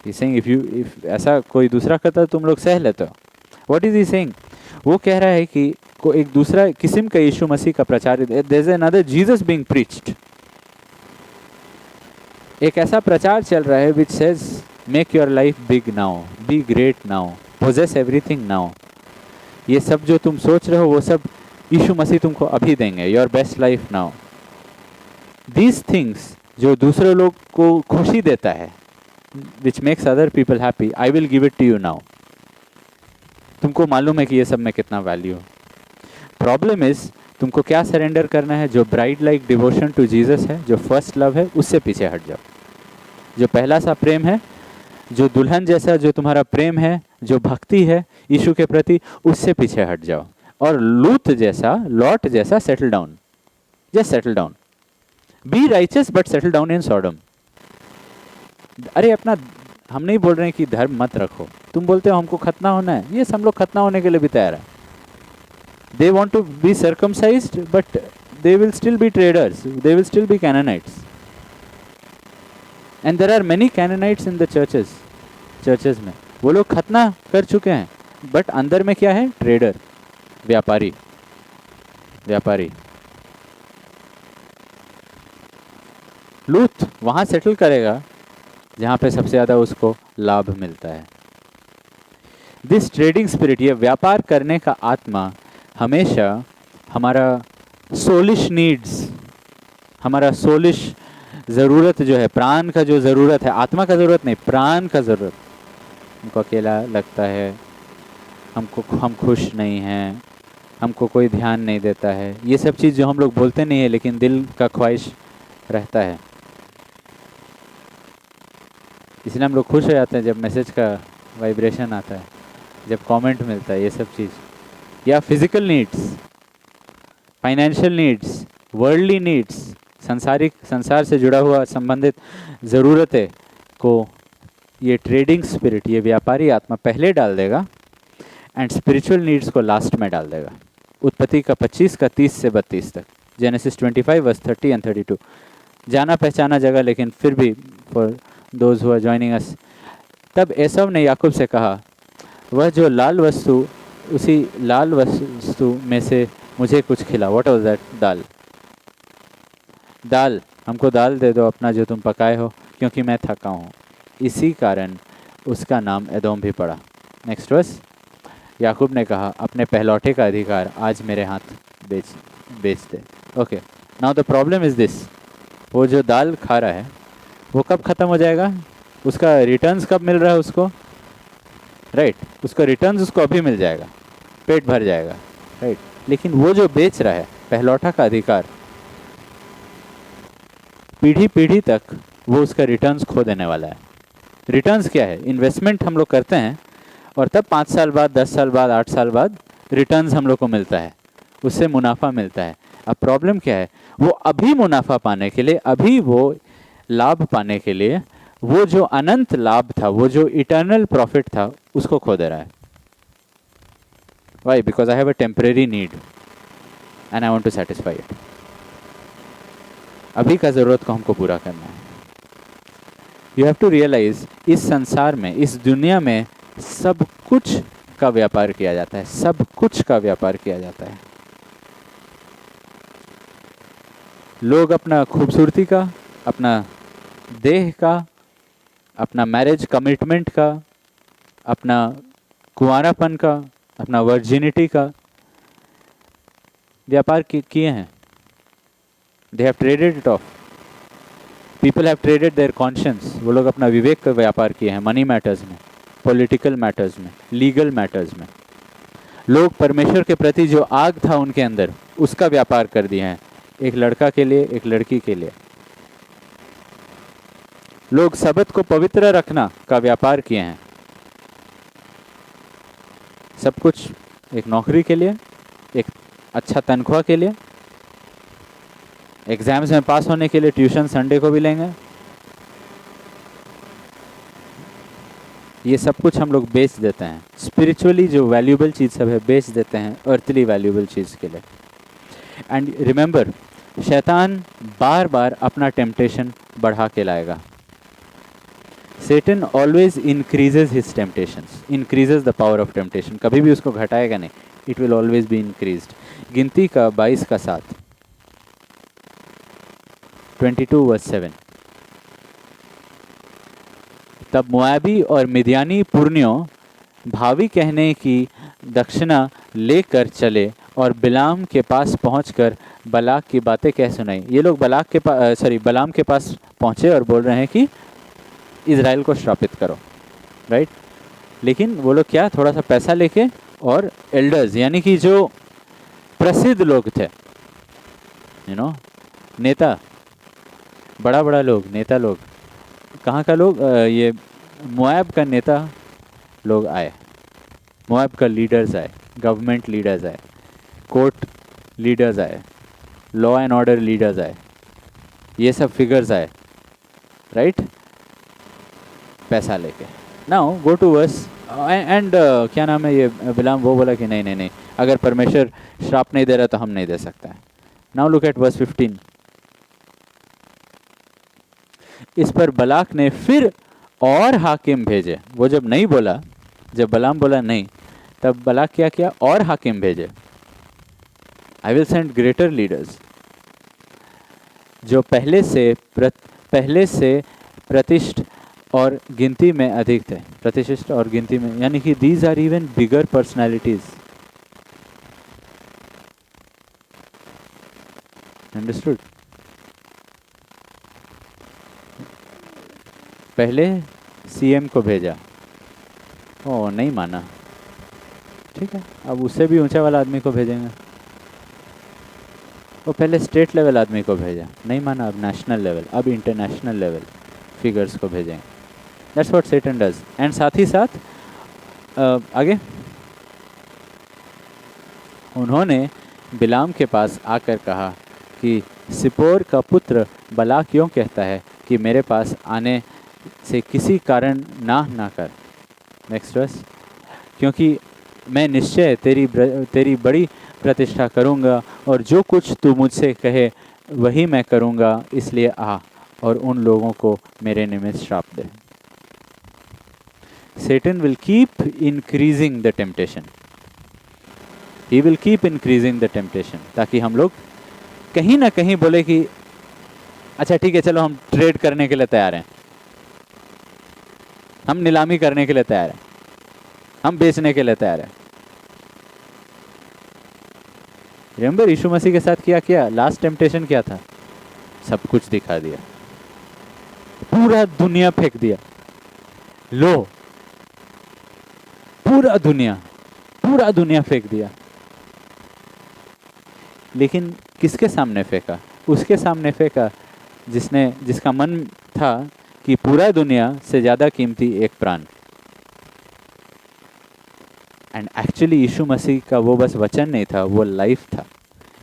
He's saying if ऐसा कोई दूसरा करता तुम लोग सह लेते हो। What is he saying? वो कह रहा है कि एक दूसरा किस्म का यीशु मसीह का प्रचार, there is another Jesus being preached। एक ऐसा प्रचार चल रहा है which says make your life big now, be great now, possess everything now। ये सब जो तुम सोच रहे हो वो सब यीशु मसीह तुमको अभी देंगे, your best life now। These things जो दूसरे लोग को खुशी देता है, which makes other people happy, I will give it to you now। तुमको मालूम है कि ये सब में कितना वैल्यू है। प्रॉब्लम इज तुमको क्या सरेंडर करना है? जो bride like devotion to Jesus है, जो फर्स्ट लव है, उससे पीछे हट जाओ। जो पहला सा प्रेम है, जो दुल्हन जैसा जो तुम्हारा प्रेम है, जो भक्ति है यीशु के प्रति, उससे पीछे हट जाओ। और लॉट जैसा settle down, just settle down. Be righteous but settle down in Sodom. अरे अपना, हम नहीं बोल रहे हैं कि धर्म मत रखो, तुम बोलते हो हमको खतना होना है, ये हम लोग खतना होने के लिए भी तैयार है। They want to be circumcised, but they will still be traders. They will still be Canaanites. And there are many Canaanites in the churches में। वो लोग खतना कर चुके हैं, but अंदर में क्या है? ट्रेडर, व्यापारी। लूत वहाँ सेटल करेगा जहाँ पे सबसे ज़्यादा उसको लाभ मिलता है। दिस ट्रेडिंग स्पिरिट, ये व्यापार करने का आत्मा हमेशा हमारा सोलिश नीड्स, हमारा सोलिश ज़रूरत जो है, प्राण का जो ज़रूरत है, आत्मा का ज़रूरत नहीं, प्राण का ज़रूरत। हमको अकेला लगता है, हम खुश नहीं हैं, हमको कोई ध्यान नहीं देता है, ये सब चीज़ जो हम लोग बोलते नहीं है लेकिन दिल का ख्वाहिश रहता है। इसलिए हम लोग खुश हो जाते हैं जब मैसेज का वाइब्रेशन आता है, जब कमेंट मिलता है, ये सब चीज़। या physical needs, financial needs, worldly needs, संसार से जुड़ा हुआ संबंधित ज़रूरतें को ये ट्रेडिंग स्पिरिट, ये व्यापारी आत्मा पहले डाल देगा एंड स्पिरिचुअल नीड्स को लास्ट में डाल देगा। उत्पत्ति का 25 का 30 से 32 तक, जेनेसिस 25 वर्स 30 एंड 32। जाना पहचाना जगह, लेकिन फिर भी for those who are joining us. तब एसव ने याकूब से कहा, वह जो लाल वस्तु, उसी लाल वस्तु में से मुझे कुछ खिला। What was that? दाल, हमको दाल दे दो अपना जो तुम पकाए हो, क्योंकि मैं थका हूँ। इसी कारण उसका नाम एदोम भी पड़ा। नेक्स्ट वर्स, याकूब ने कहा, अपने पहलौठे का अधिकार आज मेरे हाथ बेच दे। Okay, now the problem is this, वो जो दाल खा रहा है वो कब ख़त्म हो जाएगा, उसका रिटर्न्स कब मिल रहा है उसको, राइट उसका रिटर्न्स उसको अभी मिल जाएगा, पेट भर जाएगा, राइट लेकिन वो जो बेच रहा है पहलौठा का अधिकार, पीढ़ी पीढ़ी तक वो उसका रिटर्न्स खो देने वाला है। रिटर्न्स क्या है, इन्वेस्टमेंट हम लोग करते हैं और तब 5 साल बाद 10 साल बाद 8 साल बाद रिटर्न्स हम लोग को मिलता है, उससे मुनाफा मिलता है। अब प्रॉब्लम क्या है, वो अभी मुनाफा पाने के लिए, अभी वो लाभ पाने के लिए, वो जो अनंत लाभ था, वो जो इटर्नल प्रॉफिट था, उसको खो दे रहा है। Why? Because I have a temporary need and I want to satisfy it. अभी का ज़रूरत को हमको पूरा करना है। यू हैव टू रियलाइज, इस संसार में, इस दुनिया में सब कुछ का व्यापार किया जाता है, सब कुछ का व्यापार किया जाता है। लोग अपना खूबसूरती का, अपना देह का, अपना मैरिज कमिटमेंट का, अपना कुंवारापन का, अपना वर्जिनिटी का व्यापार किए हैं। They have traded it off. People have traded their conscience. वो लोग अपना विवेक का व्यापार किए हैं, मनी मैटर्स में, पॉलिटिकल मैटर्स में, लीगल मैटर्स में। लोग परमेश्वर के प्रति जो आग था उनके अंदर, उसका व्यापार कर दिए हैं, एक लड़का के लिए, एक लड़की के लिए। लोग सबत को पवित्र रखना का व्यापार किए हैं। सब कुछ एक नौकरी के लिए, एक अच्छा तनख्वाह के लिए, एग्जाम्स में पास होने के लिए ट्यूशन संडे को भी लेंगे। ये सब कुछ हम लोग बेच देते हैं। स्पिरिचुअली जो वैल्यूएबल चीज़ सब है बेच देते हैं अर्थली वैल्यूएबल चीज़ के लिए। एंड रिमेंबर, शैतान बार बार अपना टेम्पटेशन बढ़ा के लाएगा। Satan always increases his temptations, increases the power of temptation. कभी भी उसको घटाएगा नहीं, it will always be increased. गिनती का 22 का 7, 22:7। तब मोआबी और मिद्यानी पुरनियों भावी कहने की दक्षिणा लेकर चले और बिलाम के पास पहुंचकर बलाक की बातें कह सुनाई। ये लोग बलाम के पास पहुंचे और बोल रहे हैं कि इज़राइल को श्रापित करो, राइट। लेकिन वो लोग क्या, थोड़ा सा पैसा लेके, और एल्डर्स यानी कि जो प्रसिद्ध लोग थे, नेता, बड़ा बड़ा लोग, नेता लोग, कहाँ का लोग, ये मोआब का नेता लोग आए, मोआब का लीडर्स आए, गवर्नमेंट लीडर्स आए, कोर्ट लीडर्स आए, लॉ एंड ऑर्डर लीडर्स आए, ये सब फिगर्स आए, राइट, पैसा लेके। Now go to verse and क्या नाम है, ये बिलाम वो बोला कि नहीं नहीं नहीं, अगर परमेश्वर श्राप नहीं दे रहा तो हम नहीं दे सकते हैं। Now look at verse 15। इस पर बलाक ने फिर और हाकिम भेजे। वो जब नहीं बोला, जब बलाम बोला नहीं, तब बलाक क्या किया, और हाकिम भेजे। I will send greater leaders, जो पहले से प्रतिष्ठ और गिनती में अधिक थे। प्रतिष्ठित और गिनती में, यानी कि these are even bigger personalities. Understood? पहले सीएम को भेजा, ओ नहीं माना, ठीक है, अब उससे भी ऊंचा वाला आदमी को भेजेंगे। वो पहले स्टेट लेवल आदमी को भेजा, नहीं माना, अब नेशनल लेवल, अब इंटरनेशनल लेवल फिगर्स को भेजेंगे। That's what Satan does. And साथ ही साथ आगे उन्होंने बिलाम के पास आकर कहा कि सिपोर का पुत्र बलाक यूँ कहता है कि मेरे पास आने से किसी कारण ना कर। Next verse. क्योंकि मैं निश्चय तेरी बड़ी प्रतिष्ठा करूँगा और जो कुछ तू मुझसे कहे वही मैं करूँगा, इसलिए आ और उन लोगों को मेरे निमित्त श्राप दे। Satan will keep increasing the temptation. He will keep increasing the temptation, ताकि हम लोग कहीं ना कहीं बोले कि अच्छा ठीक है, चलो हम ट्रेड करने के लिए तैयार हैं, हम नीलामी करने के लिए तैयार हैं, हम बेचने के लिए तैयार हैं। रिमेंबर यीशु मसीह के साथ क्या किया? लास्ट टेम्पटेशन क्या था? सब कुछ दिखा दिया, पूरा दुनिया फेंक दिया। लो, पूरा दुनिया फेंक दिया। लेकिन किसके सामने फेंका? उसके सामने फेंका जिसका मन था कि पूरा दुनिया से ज्यादा कीमती एक प्राण। एंड एक्चुअली यीशु मसीह का वो बस वचन नहीं था, वो लाइफ था।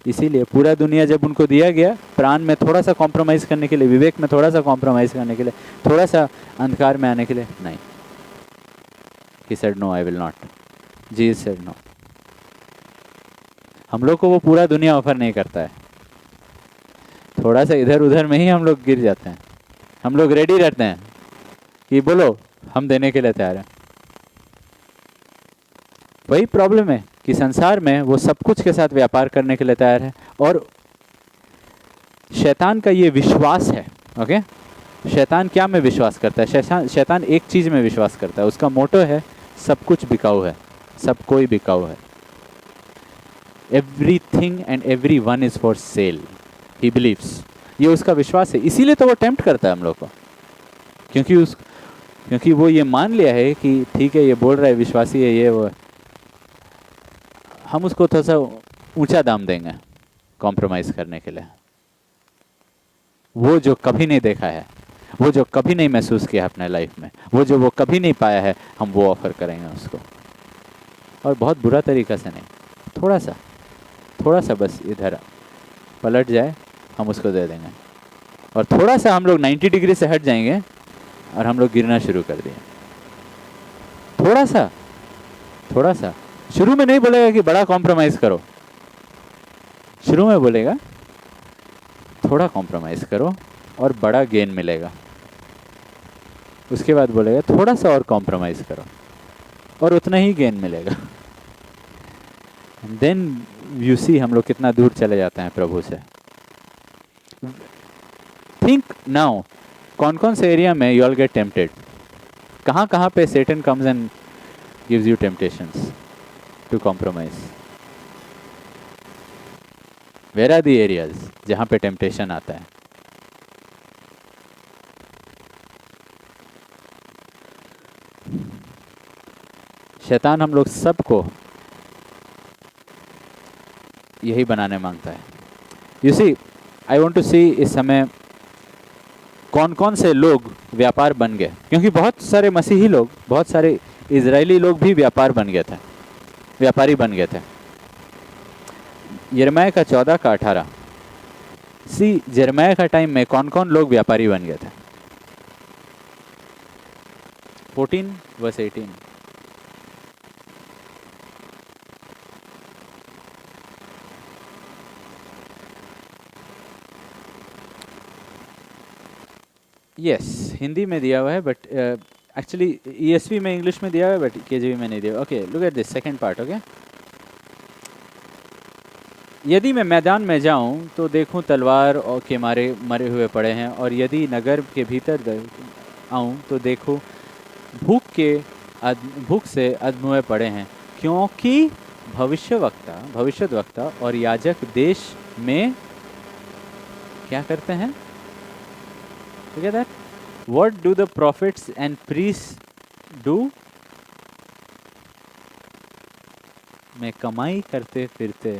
इसीलिए पूरा दुनिया जब उनको दिया गया, प्राण में थोड़ा सा कॉम्प्रोमाइज करने के लिए, विवेक में थोड़ा सा कॉम्प्रोमाइज करने के लिए, थोड़ा सा अंधकार में आने के लिए, नहीं, he said no, I will not. Jesus said no. हम लोग को वो पूरा दुनिया ऑफर नहीं करता है, थोड़ा सा इधर उधर में ही हम लोग गिर जाते हैं। हम लोग रेडी रहते हैं कि बोलो, हम देने के लिए तैयार हैं। वही प्रॉब्लम है कि संसार में वो सब कुछ के साथ व्यापार करने के लिए तैयार है। और शैतान का ये विश्वास है, ओके, शैतान क्या में विश्वास करता है? शैतान एक चीज में विश्वास करता है, उसका मोटो है सब कुछ बिकाऊ है, सब कोई बिकाऊ है। Everything and every one is for sale, he believes. ये उसका विश्वास है, इसीलिए तो वो टेम्प्ट करता है हम लोग को, क्योंकि वो ये मान लिया है कि ठीक है, ये बोल रहा है, विश्वासी है, ये वो, हम उसको थोड़ा सा ऊंचा दाम देंगे कॉम्प्रोमाइज करने के लिए। वो जो कभी नहीं देखा है, वो जो कभी नहीं महसूस किया अपने लाइफ में, वो कभी नहीं पाया है, हम वो ऑफर करेंगे उसको। और बहुत बुरा तरीका से नहीं, थोड़ा सा बस इधर पलट जाए, हम उसको दे देंगे। और थोड़ा सा हम लोग 90 डिग्री से हट जाएंगे और हम लोग गिरना शुरू कर दिए। थोड़ा सा शुरू में नहीं बोलेगा कि बड़ा कॉम्प्रोमाइज करो, शुरू में बोलेगा थोड़ा कॉम्प्रोमाइज करो और बड़ा गेन मिलेगा। उसके बाद बोलेगा थोड़ा सा और कॉम्प्रोमाइज करो और उतना ही गेन मिलेगा। देन यू सी हम लोग कितना दूर चले जाते हैं प्रभु से। थिंक नाउ, कौन कौन से एरिया में यू ऑल गेट टेम्पटेड? कहाँ पे Satan comes and gives you temptations to compromise? Where are the areas जहाँ पे टेम्पटेशन आता है? शैतान हम लोग सबको यही बनाने मांगता है। You see, I want to see इस समय कौन कौन से लोग व्यापार बन गए, क्योंकि बहुत सारे मसीही लोग, बहुत सारे इजरायली लोग भी व्यापारी बन गए थे। यिर्मयाह का 14 का 18, सी यिर्मयाह का टाइम में कौन कौन लोग व्यापारी बन गए थे? 14 वर्स 18। यस, हिंदी में दिया हुआ है, बट एक्चुअली ESV में, इंग्लिश में दिया हुआ है, बट KJV में नहीं दिया। Okay, look at this second part. Okay, यदि मैं मैदान में जाऊं तो देखूं तलवार और के मारे मरे हुए पड़े हैं, और यदि नगर के भीतर आऊं तो देखूं भूख से अधमुए पड़े हैं, क्योंकि भविष्यद्वक्ता और याजक देश में क्या करते हैं? Look at that. What do the prophets and priests do? में कमाई करते फिरते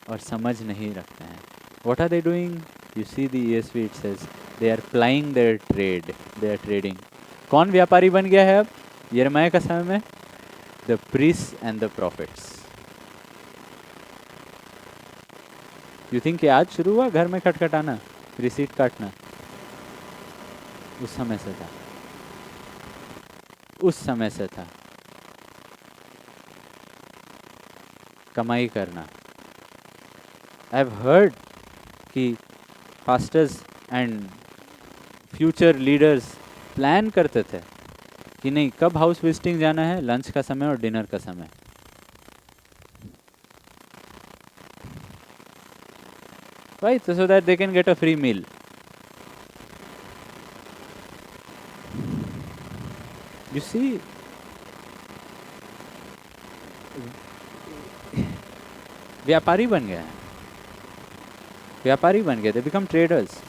और समझ नहीं रखते हैं। What are they doing? You see the ESV, it says they are plying their trade. They are trading. कौन व्यापारी बन गया है अब यिर्मयाह का समय में? The priests and the prophets. You think कि आज शुरू हुआ घर में खटखटाना, रिसीट काटना? उस समय से था कमाई करना। आई हैव हर्ड कि pastors and future leaders plan करते थे कि नहीं, कब हाउस विजिटिंग जाना है, लंच का समय और डिनर का समय। Right, so that they can get a free meal. You see, व्यापारी बन गया है। व्यापारी बन गए, they become traders.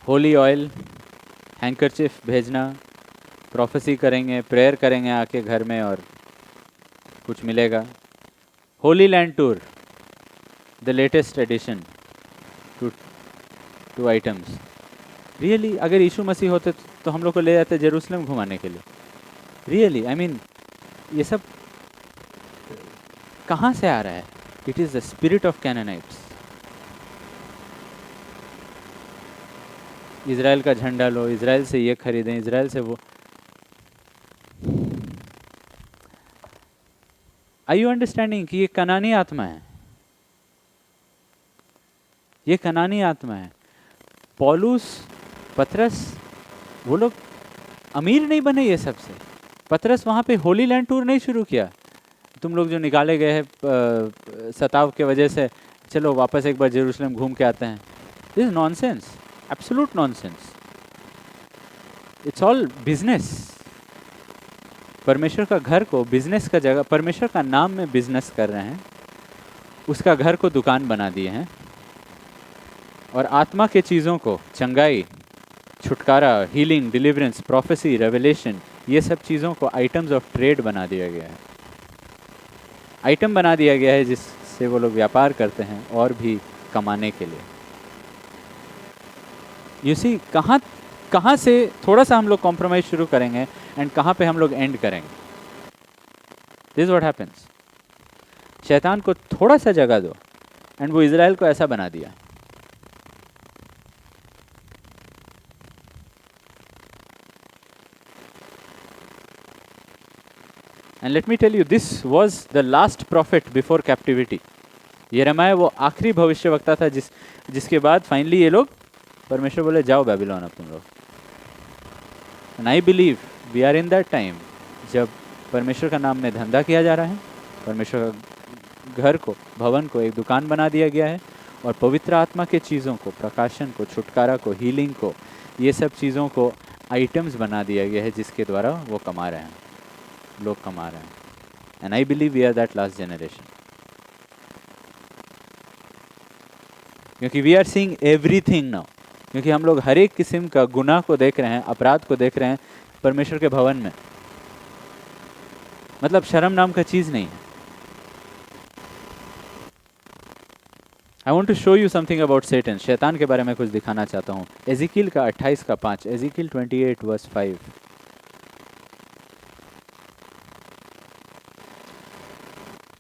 Holy oil, handkerchief भेजना, प्रोफेसी करेंगे, प्रेयर करेंगे आके घर में और कुछ मिलेगा। Holy land tour, the latest edition, two items. Really अगर यीशु मसीह होते तो हम लोग को ले जाते जेरूसलम घुमाने के लिए। रियली आई मीन ये सब कहाँ से आ रहा है? It is the spirit of Canaanites. Israel का झंडा लो, इज़राइल से ये खरीदें, इज़राइल से वो। आर यू अंडरस्टैंडिंग कि ये कनानी आत्मा है, ये कनानी आत्मा है। पौलुस, पतरस, वो लोग अमीर नहीं बने ये सबसे। पतरस वहाँ पे होली लैंड टूर नहीं शुरू किया, तुम लोग जो निकाले गए हैं सताव के वजह से, चलो वापस एक बार जेरूसलम घूम के आते हैं। This is nonsense, absolute nonsense. It's all business. परमेश्वर का घर को बिजनेस का जगह, परमेश्वर का नाम में बिजनेस कर रहे हैं, उसका घर को दुकान बना दिए हैं, और आत्मा के चीज़ों को, चंगाई, छुटकारा, हीलिंग, डिलीवरेंस, प्रोफेसी, रेवलेशन, ये सब चीज़ों को आइटम्स ऑफ ट्रेड बना दिया गया है। आइटम बना दिया गया है जिससे वो लोग व्यापार करते हैं और भी कमाने के लिए। यू सी कहाँ से थोड़ा सा हम लोग कॉम्प्रोमाइज शुरू करेंगे एंड कहाँ पे हम लोग एंड करेंगे। This is what happens. शैतान को थोड़ा सा जगह दो एंड वो इजराइल को ऐसा बना दिया। And let me tell you, this was the last prophet before captivity. यिर्मयाह वो आखिरी भविष्यवक्ता था जिसके बाद फाइनली ये लोग, परमेश्वर बोले जाओ बेबीलोन अब तुम लोग। And I believe we are in that time जब परमेश्वर का नाम में धंधा किया जा रहा है, परमेश्वर का घर को, भवन को एक दुकान बना दिया गया है, और पवित्र आत्मा के चीज़ों को, प्रकाशन को, छुटकारा को, हीलिंग को, ये सब चीज़ों को आइटम्स बना दिया गया है जिसके द्वारा वो कमा रहे हैं, लोग कमा रहे हैं। And I believe we are that last generation, क्योंकि we are seeing everything now. क्योंकि हम लोग हर एक किस्म का गुनाह को देख रहे हैं, अपराध को देख रहे हैं परमेश्वर के भवन में। मतलब शर्म नाम का चीज नहीं है। I want to show you something about Satan. शैतान के बारे में कुछ दिखाना चाहता हूँ। एजिकिल का 28 का 5, एजिकिल 28 वर्स 5।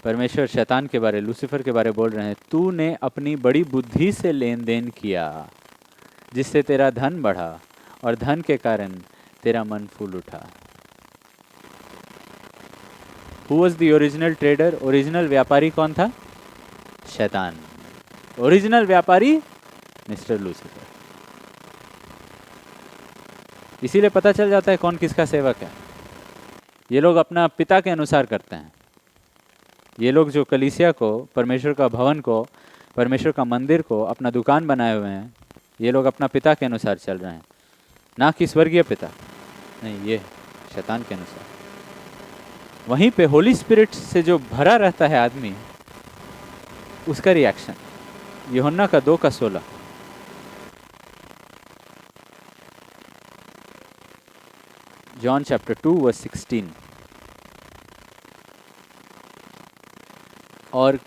परमेश्वर शैतान के बारे, लूसीफर के बारे बोल रहे हैं, तूने अपनी बड़ी बुद्धि से लेन देन किया जिससे तेरा धन बढ़ा और धन के कारण तेरा मन फूल उठा। Who was the original trader? Original व्यापारी कौन था? शैतान। ओरिजिनल व्यापारी मिस्टर लूसीफर। इसीलिए पता चल जाता है कौन किसका सेवक है। ये लोग अपना पिता के अनुसार करते हैं। ये लोग जो कलीसिया को, परमेश्वर का भवन को, परमेश्वर का मंदिर को अपना दुकान बनाए हुए हैं, ये लोग अपना पिता के अनुसार चल रहे हैं, ना कि स्वर्गीय पिता, नहीं, ये शैतान के अनुसार। वहीं पे होली स्पिरिट से जो भरा रहता है आदमी, उसका रिएक्शन यूहन्ना का 2 का 16। John chapter 2 verse 16। और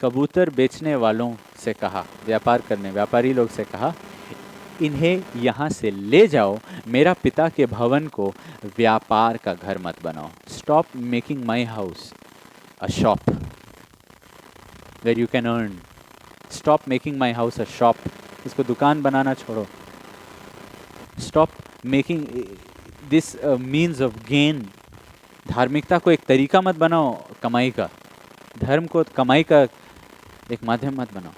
कबूतर बेचने वालों से कहा, व्यापारी लोग से कहा, इन्हें यहाँ से ले जाओ, मेरा पिता के भवन को व्यापार का घर मत बनाओ। Stop making my house a shop where you can earn. Stop making my house a shop. इसको दुकान बनाना छोड़ो। Stop making this means of gain. धार्मिकता को एक तरीका मत बनाओ कमाई का। धर्म को कमाई का एक माध्यम मत बनाओ।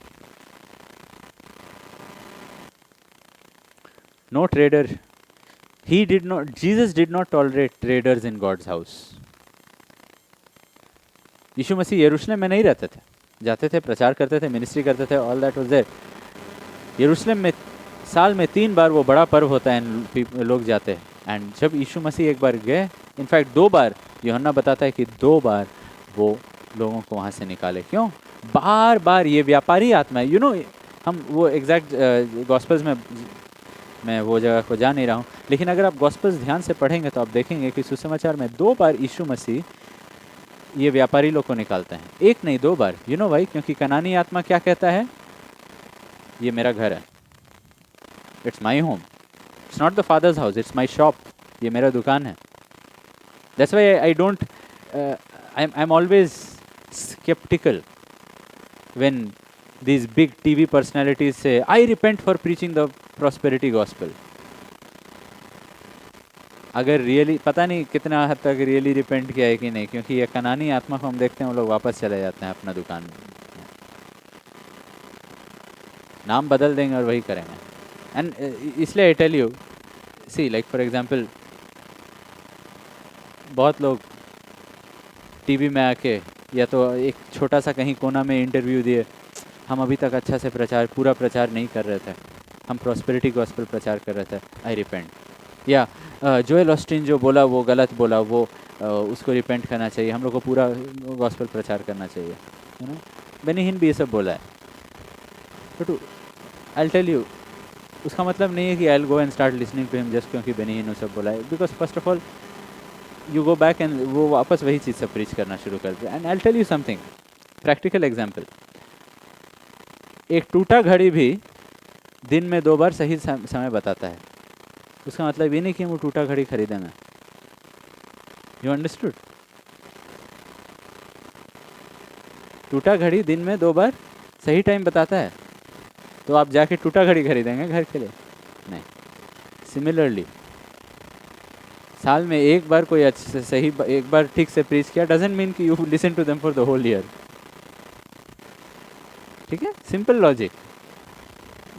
No trader. Jesus did not tolerate traders in God's house. यीशु मसीह यरूशलेम में नहीं रहते थे, जाते थे, प्रचार करते थे, मिनिस्ट्री करते थे, all that was there. यरूशलेम में साल में 3 बार वो बड़ा पर्व होता है, लोग जाते हैं। एंड जब यीशु मसीह एक बार गए, इनफैक्ट 2 बार यूहन्ना बताता है कि 2 बार वो लोगों को वहाँ से निकाले। क्यों? बार बार ये व्यापारी आत्मा है। हम वो एग्जैक्ट गॉस्पेल्स में मैं वो जगह को जा नहीं रहा हूँ, लेकिन अगर आप गॉस्पेल्स ध्यान से पढ़ेंगे तो आप देखेंगे कि सुसमाचार में 2 बार यीशु मसीह ये व्यापारी लोग को निकालते हैं। 1 नहीं 2 बार। भाई, क्योंकि कनानी आत्मा क्या कहता है? ये मेरा घर है, it's my home, it's not the fathers house, it's my shop, ये मेरा दुकान है। That's why I don't I am always skeptical when these big TV personalities say, I repent for preaching the prosperity gospel. अगर really पता नहीं कितना हद तक रियली रिपेंट किया है कि नहीं, क्योंकि ये कनानी आत्मा को हम देखते हैं वो लोग वापस चले जाते हैं अपना दुकान में, नाम बदल देंगे और वही करेंगे। एंड इसलिए I tell you, see like for example, बहुत लोग टीवी में आके या तो एक छोटा सा कहीं कोना में इंटरव्यू दिए, हम अभी तक अच्छा से पूरा प्रचार नहीं कर रहे थे, हम प्रॉस्पेरिटी गॉस्पेल प्रचार कर रहे थे, आई रिपेंट। या जोएल ऑस्टिन जो बोला वो गलत बोला, वो उसको रिपेंट करना चाहिए, हम लोग को पूरा गॉस्पेल प्रचार करना चाहिए, है ना। बेनी हिन भी ये सब बोला है। बट आई टेल यू, उसका मतलब नहीं है कि I will go and start listening to him just क्योंकि बेनी हिन वो सब बोला है। Because first of all you go back and वो वापस वही चीज़ से प्रीच करना शुरू कर दे। And I tell you something, practical example, एक टूटा घड़ी भी दिन में 2 बार सही समय बताता है। उसका मतलब ये नहीं कि हम वो टूटा घड़ी खरीदेंगे। You understood? टूटा घड़ी दिन में 2 बार सही टाइम बताता है, तो आप जाके टूटा घड़ी खरीदेंगे घर के लिए? नहीं। सिमिलरली साल में 1 बार कोई अच्छे से सही एक बार ठीक से प्रीच किया डजंट मीन कि you listen to them for the whole year. ठीक है, simple logic.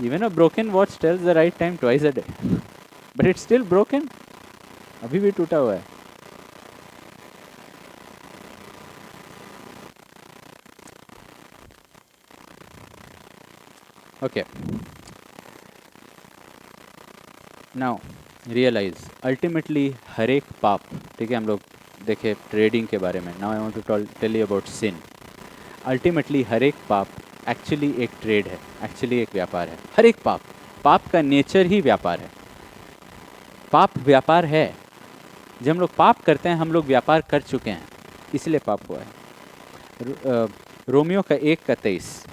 Even a broken watch tells the right time twice a day, but it's still broken, अभी भी टूटा हुआ है। ओके, नाउ रियलाइज अल्टीमेटली हर एक पाप, ठीक है, हम लोग देखे ट्रेडिंग के बारे में। Now I want to tell you about sin. Ultimately हर एक पाप एक्चुअली एक ट्रेड है, एक्चुअली एक व्यापार है। हर एक पाप का नेचर ही व्यापार है। पाप व्यापार है। जब हम लोग पाप करते हैं हम लोग व्यापार कर चुके हैं, इसलिए पाप हुआ है। रोमियो का 1:23,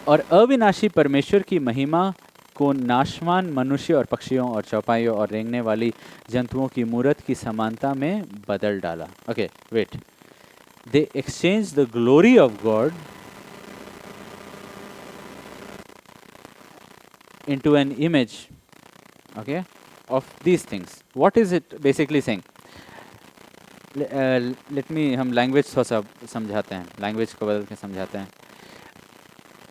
और अविनाशी परमेश्वर की महिमा को नाशवान मनुष्य और पक्षियों और चौपाइयों और रेंगने वाली जंतुओं की मूरत की समानता में बदल डाला। Okay wait, they exchange the glory of God into an image, okay, of these things. What is it basically saying? Let me, हम लैंग्वेज थोड़ा सा समझाते हैं, लैंग्वेज को बदल के समझाते हैं।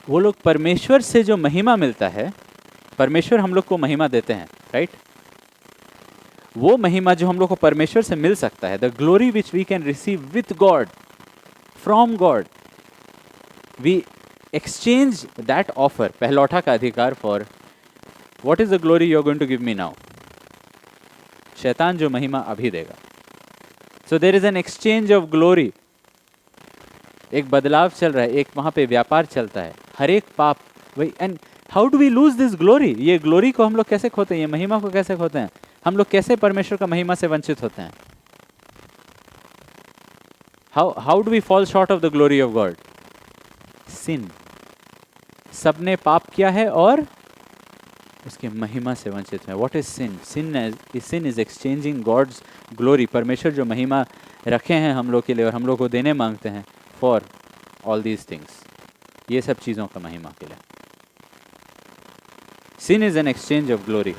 वो लोग परमेश्वर से जो महिमा मिलता है, परमेश्वर हम लोग को महिमा देते हैं, राइट? वो महिमा जो हम लोग को परमेश्वर से मिल सकता है, the glory which we can receive with God, from God, we exchange that offer, पहलौठा का अधिकार, for What is the glory you are going to give me now? शैतान जो महिमा अभी देगा। So there is an exchange of glory. एक बदलाव चल रहा है, एक वहाँ पे व्यापार चलता है। हर एक पाप वही। And how do we lose this glory? ये ग्लोरी को हम लोग कैसे खोते हैं? ये महिमा को कैसे खोते हैं? हम लोग कैसे परमेश्वर का महिमा से वंचित होते हैं? How do we fall short of the glory of God? Sin. सबने पाप किया है और उसके महिमा से वंचित है। What is sin? Sin is exchanging God's glory, परमेश्वर जो महिमा रखे हैं हम लोग के लिए और हम लोग को देने मांगते हैं, फॉर ऑल दीज थिंग्स, ये सब चीज़ों का महिमा के लिए। Sin is an exchange of glory.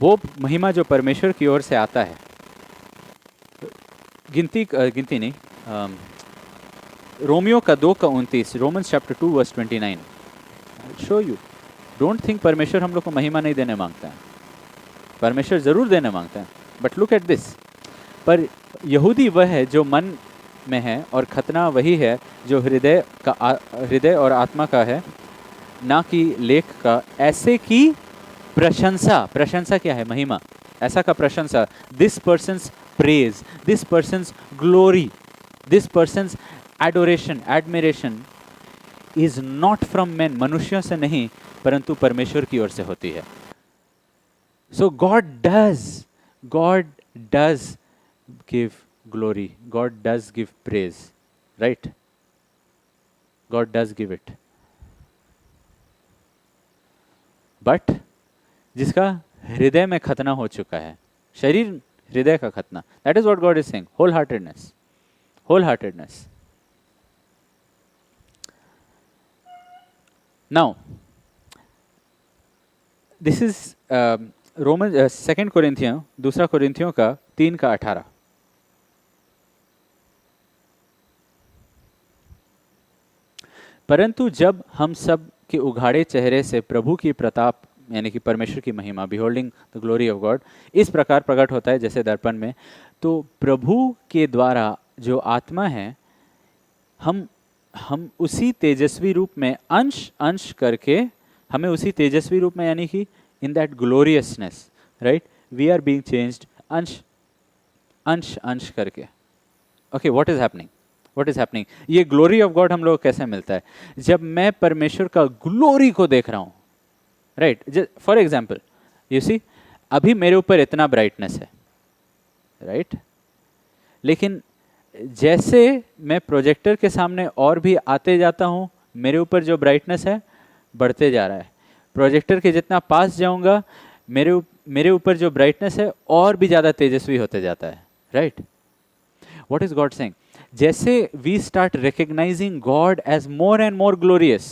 वो महिमा जो परमेश्वर की ओर से आता है, गिनती नहीं, रोमियो का 2:29, Romans chapter 2 verse 29, show you. Don't think परमेश्वर हम लोग को महिमा नहीं देने मांगता है, परमेश्वर जरूर देने मांगता है, बट लुक एट दिस। पर यहूदी वह है जो मन में है और खतना वही है जो हृदय और आत्मा का है, ना कि लेख का, ऐसे की प्रशंसा, प्रशंसा क्या है? महिमा, ऐसा का प्रशंसा, this persons praise, this persons glory, this persons adoration, admiration is not from man, मनुष्यों से नहीं परंतु परमेश्वर की ओर से होती है. So God does give glory, God does give praise, right? God does give it. But जिसका हृदय में खतना हो चुका है, शरीर हृदय का खतना, that is what God is saying, whole heartedness, whole heartedness. Now this is Roman, second कोरिंथियों, दूसरा कोरिंथियों का 3:18. परंतु जब हम सब के उघाड़े चेहरे से प्रभु की प्रताप यानी कि परमेश्वर की महिमा, बिहोल्डिंग द ग्लोरी ऑफ गॉड, इस प्रकार प्रकट होता है जैसे दर्पण में, तो प्रभु के द्वारा जो आत्मा है, हम उसी तेजस्वी रूप में अंश अंश करके, हमें उसी तेजस्वी रूप में यानी कि in that gloriousness, right, we are being changed अंश अंश अंश करके. Okay, what is happening, what is happening? ये ग्लोरी ऑफ गॉड हम लोग कैसे मिलता है? जब मैं परमेश्वर का ग्लोरी को देख रहा हूं, right. For example, you see, अभी मेरे ऊपर इतना ब्राइटनेस है, राइट, लेकिन जैसे मैं प्रोजेक्टर के सामने और भी आते जाता हूं, मेरे ऊपर जो ब्राइटनेस है बढ़ते जा रहा है. प्रोजेक्टर के जितना पास जाऊंगा, मेरे ऊपर जो ब्राइटनेस है और भी ज़्यादा तेजस्वी होते जाता है, right. What is God saying? जैसे we start recognising God as more and more glorious,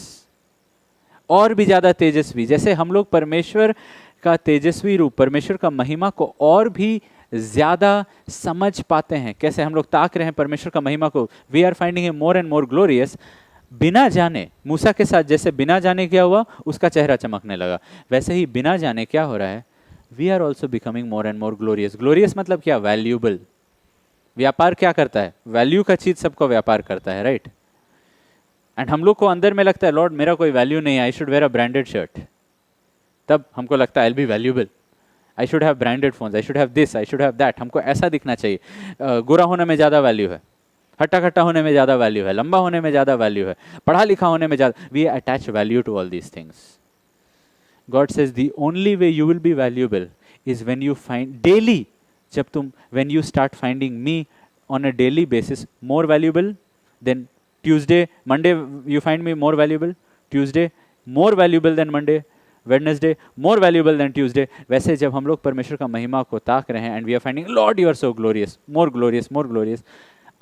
और भी ज़्यादा तेजस्वी, जैसे हम लोग परमेश्वर का तेजस्वी रूप, परमेश्वर का महिमा को और भी ज़्यादा समझ पाते हैं. कैसे हम लोग ताक रहे हैं परमेश्वर का महिमा को, we are finding a more and more glorious. बिना जाने, मूसा के साथ जैसे बिना जाने क्या हुआ, उसका चेहरा चमकने लगा, वैसे ही बिना जाने क्या हो रहा है, we are also becoming more and more glorious. Glorious मतलब क्या? वैल्यूबल. व्यापार क्या करता है? वैल्यू का चीज सबको व्यापार करता है, राइट. एंड हम लोग को अंदर में लगता है, लॉर्ड मेरा कोई वैल्यू नहीं है, I should wear a branded shirt. तब हमको लगता है I will be valuable, I should have branded phones, I should have this, I should have that. हमको ऐसा दिखना चाहिए. गोरा होने में ज़्यादा वैल्यू है, हट्टा कट्टा होने में ज़्यादा वैल्यू है, लंबा होने में ज़्यादा वैल्यू है, पढ़ा लिखा होने में ज़्यादा. We attach value to all these things. God says the only way you will be valuable is when you find daily, जब तुम when you start finding me on a daily basis more valuable than Tuesday, Monday you find me more valuable, Tuesday more valuable than Monday, Wednesday more valuable than Tuesday. वैसे जब हम लोग परमेश्वर का महिमा को ताक रहे हैं and we are finding Lord you are so glorious, more glorious, more glorious,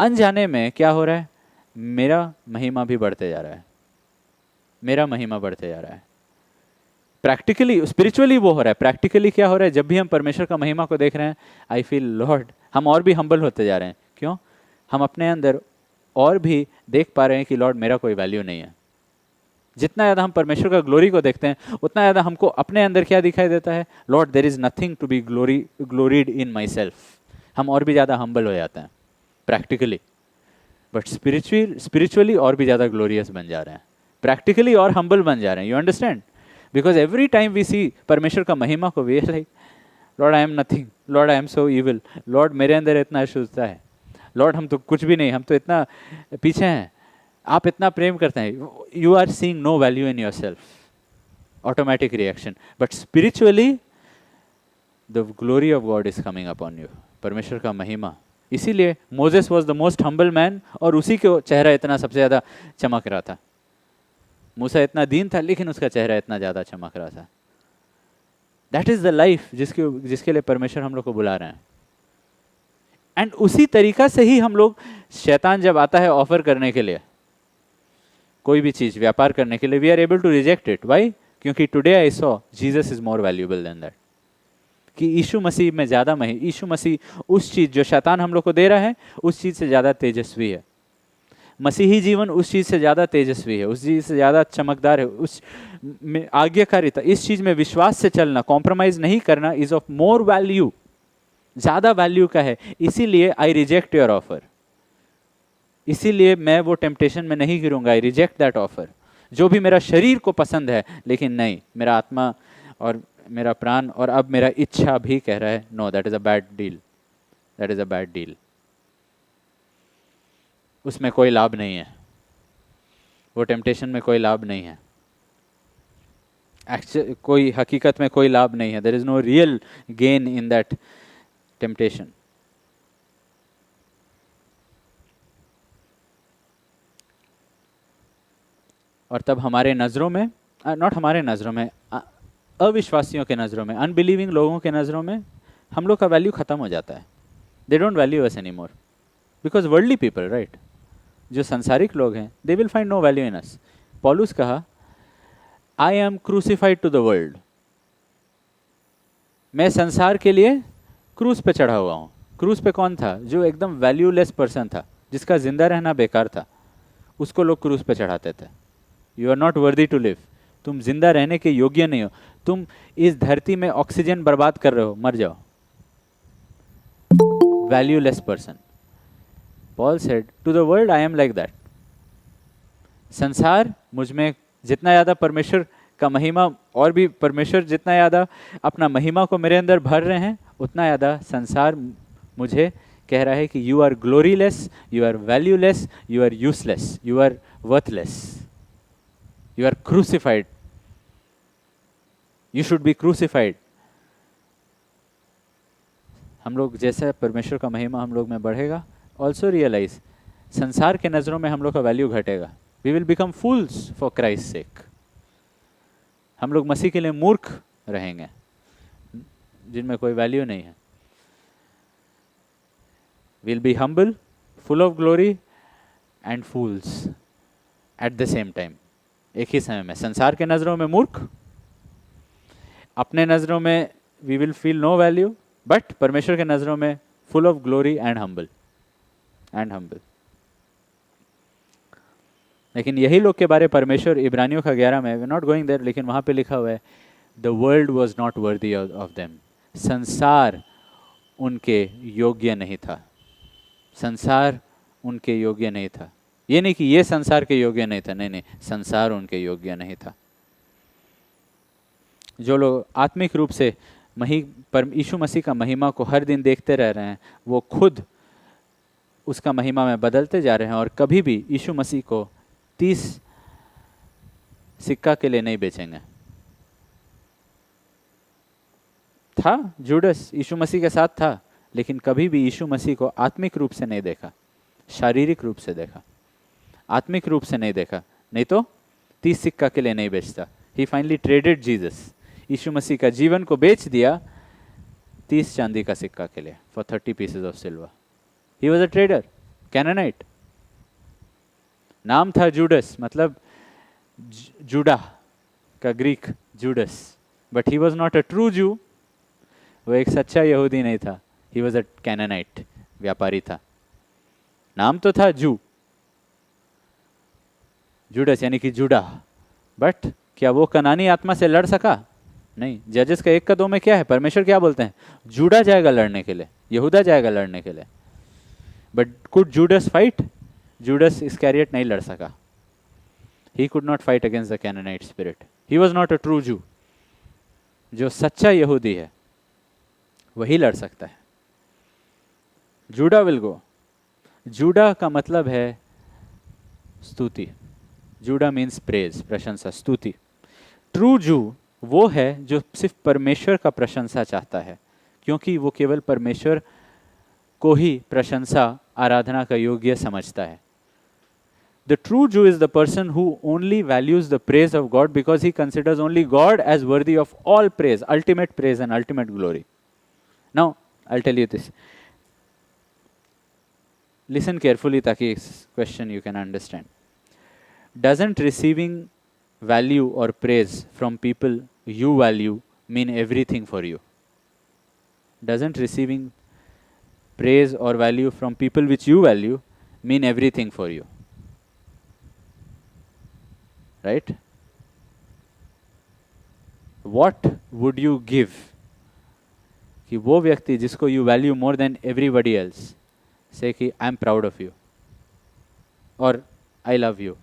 अनजाने में क्या हो रहा है, मेरा महिमा भी बढ़ते जा रहा है, मेरा महिमा बढ़ते जा रहा है. प्रैक्टिकली, स्पिरिचुअली वो हो रहा है. प्रैक्टिकली क्या हो रहा है? जब भी हम परमेश्वर का महिमा को देख रहे हैं, आई फील लॉर्ड, हम और भी हम्बल होते जा रहे हैं. क्यों? हम अपने अंदर और भी देख पा रहे हैं कि लॉर्ड मेरा कोई वैल्यू नहीं है. जितना ज़्यादा हम परमेश्वर का ग्लोरी को देखते हैं, उतना ज़्यादा हमको अपने अंदर क्या दिखाई देता है? Lord there is nothing to be gloried in myself. हम और भी ज़्यादा हम्बल हो जाते हैं प्रैक्टिकली, बट स्पिरिचुअली और भी ज़्यादा ग्लोरियस बन जा रहे हैं, प्रैक्टिकली और हम्बल बन जा रहे हैं. You understand? Because every time we see परमेश्वर का महिमा को, we like Lord I am nothing, Lord I am so evil, Lord मेरे अंदर इतना अशुद्धता है, लॉर्ड हम तो कुछ भी नहीं, हम तो इतना पीछे हैं, आप इतना प्रेम करते हैं. You are seeing no value in your self, automatic reaction. But spiritually the glory of God is coming upon you, परमेश्वर का महिमा. इसीलिए Moses was the most humble man, और उसी के चेहरा इतना सबसे ज़्यादा चमक रहा था. मूसा इतना दीन था, लेकिन उसका चेहरा इतना ज़्यादा चमक रहा था. दैट इज द लाइफ जिसके लिए परमेश्वर हम लोग को बुला रहे हैं. एंड उसी तरीका से ही हम लोग, शैतान जब आता है ऑफर करने के लिए कोई भी चीज, व्यापार करने के लिए, we are able to reject it. Why? क्योंकि today I saw Jesus is more valuable than that. कि यीशु मसीह में ज्यादा यीशु मसीह उस चीज जो शैतान हम लोग को दे रहा है, उस चीज से ज्यादा तेजस्वी है. मसीही जीवन उस चीज से ज्यादा तेजस्वी है, उस चीज से ज्यादा चमकदार है. उस में आज्ञाकारिता, इस चीज में विश्वास से चलना, कॉम्प्रोमाइज नहीं करना, इज ऑफ मोर वैल्यू, ज्यादा वैल्यू का है. इसीलिए आई रिजेक्ट योर ऑफर, इसीलिए मैं वो टेम्पटेशन में नहीं गिरूंगा. I reject that offer. जो भी मेरा शरीर को पसंद है, लेकिन नहीं, मेरा आत्मा और मेरा प्राण और अब मेरा इच्छा भी कह रहा है no, that is a bad deal, that is a bad deal. उसमें कोई लाभ नहीं है, वो टेम्पटेशन में कोई लाभ नहीं है, कोई हकीकत में कोई लाभ नहीं है। There is no real gain in that temptation. और तब हमारे नज़रों में, नॉट हमारे नज़रों में, अविश्वासियों के नज़रों में, अनबिलीविंग लोगों के नज़रों में हम लोग का वैल्यू ख़त्म हो जाता है। They don't value us any more, because worldly people, right, जो संसारिक लोग हैं, they will find no value in us. पॉलुस कहा, I am crucified to the world, मैं संसार के लिए क्रूस पे चढ़ा हुआ हूँ। क्रूस पे कौन था? जो एकदम वैल्यूलेस पर्सन था, जिसका जिंदा रहना बेकार था, उसको लोग क्रूस पे चढ़ाते थे। You are not worthy to live, तुम जिंदा रहने के योग्य नहीं हो, तुम इस धरती में ऑक्सीजन बर्बाद कर रहे हो, मर जाओ। Valueless person. Paul said to the world I am like that. संसार मुझ में जितना ज़्यादा परमेश्वर का महिमा, और भी परमेश्वर जितना ज़्यादा अपना महिमा को मेरे अंदर भर रहे हैं, उतना ज़्यादा संसार मुझे कह रहा है कि you are gloryless, you are valueless, you are useless, you are worthless, you are crucified, you should be crucified. हम लोग जैसे परमेश्वर का महिमा हम लोग में बढ़ेगा, ऑल्सो रियलाइज संसार के नज़रों में हम लोग का वैल्यू घटेगा। We will become fools for Christ sake. हम लोग मसीह के लिए मूर्ख रहेंगे, जिनमें कोई वैल्यू नहीं है। Will be humble, full of glory and fools eight the same time. एक ही समय में संसार के नज़रों में मूर्ख, अपने नज़रों में we will feel no value, but परमेश्वर के नज़रों में full of glory and humble, and humble. लेकिन यही लोग के बारे परमेश्वर इब्रानियों का 11 में, वी नॉट गोइंग देयर, लेकिन वहाँ पे लिखा हुआ है the world was not worthy of them. संसार उनके योग्य नहीं था, संसार उनके योग्य नहीं था। ये नहीं कि ये संसार के योग्य नहीं था, नहीं नहीं, संसार उनके योग्य नहीं था। जो लोग आत्मिक रूप से यीशु मसीह का महिमा को हर दिन देखते रह रहे हैं, वो खुद उसका महिमा में बदलते जा रहे हैं, और कभी भी यीशु मसीह को 30 सिक्का के लिए नहीं बेचेंगे। था जूडस यीशु मसीह के साथ था, लेकिन कभी भी यीशु मसीह को आत्मिक रूप से नहीं देखा, शारीरिक रूप से देखा, आत्मिक रूप से नहीं देखा, नहीं तो 30 सिक्का के लिए नहीं बेचता। ही फाइनली ट्रेडेड जीसस, यीशु मसीह का जीवन को बेच दिया 30 चांदी का सिक्का के लिए, for 30 pieces of silver. He was a trader, Canaanite. नाम था जूडस, मतलब जूडा का Greek Judas, but he was not a true Jew. वो एक सच्चा यहूदी नहीं था, ही वॉज अ कैनानाइट, व्यापारी था। नाम तो था जूडस यानी कि जूडा, बट क्या वो कनानी आत्मा से लड़ सका? नहीं। जजेस का 1-2 में क्या है? परमेश्वर क्या बोलते हैं? जूडा जाएगा लड़ने के लिए, यहूदा जाएगा लड़ने के लिए। But could Judas fight? Judas Iscariot नहीं लड़ सका। He could not fight against the Canaanite spirit. He was not a true Jew. जो सच्चा यहूदी है वही लड़ सकता है। JUDA will go. जूडा का मतलब है स्तुति। जूडा मीन्स प्रेज, प्रशंसा, स्तुति। ट्रू जू वो है जो सिर्फ परमेश्वर का प्रशंसा चाहता है, क्योंकि वो केवल परमेश्वर को ही प्रशंसा, आराधना का योग्य समझता है। The true Jew is the person who only values the praise of God because he considers only God as worthy of all praise, ultimate praise and ultimate glory. Now, I'll tell you this. Listen carefully ताकि इस question you can understand. Doesn't receiving value or praise from people you value mean everything for you? Doesn't receiving praise or value from people which you value mean everything for you? Right? What would you give कि वो व्यक्ति जिसको you value more than everybody else say कि I am proud of you or I love you,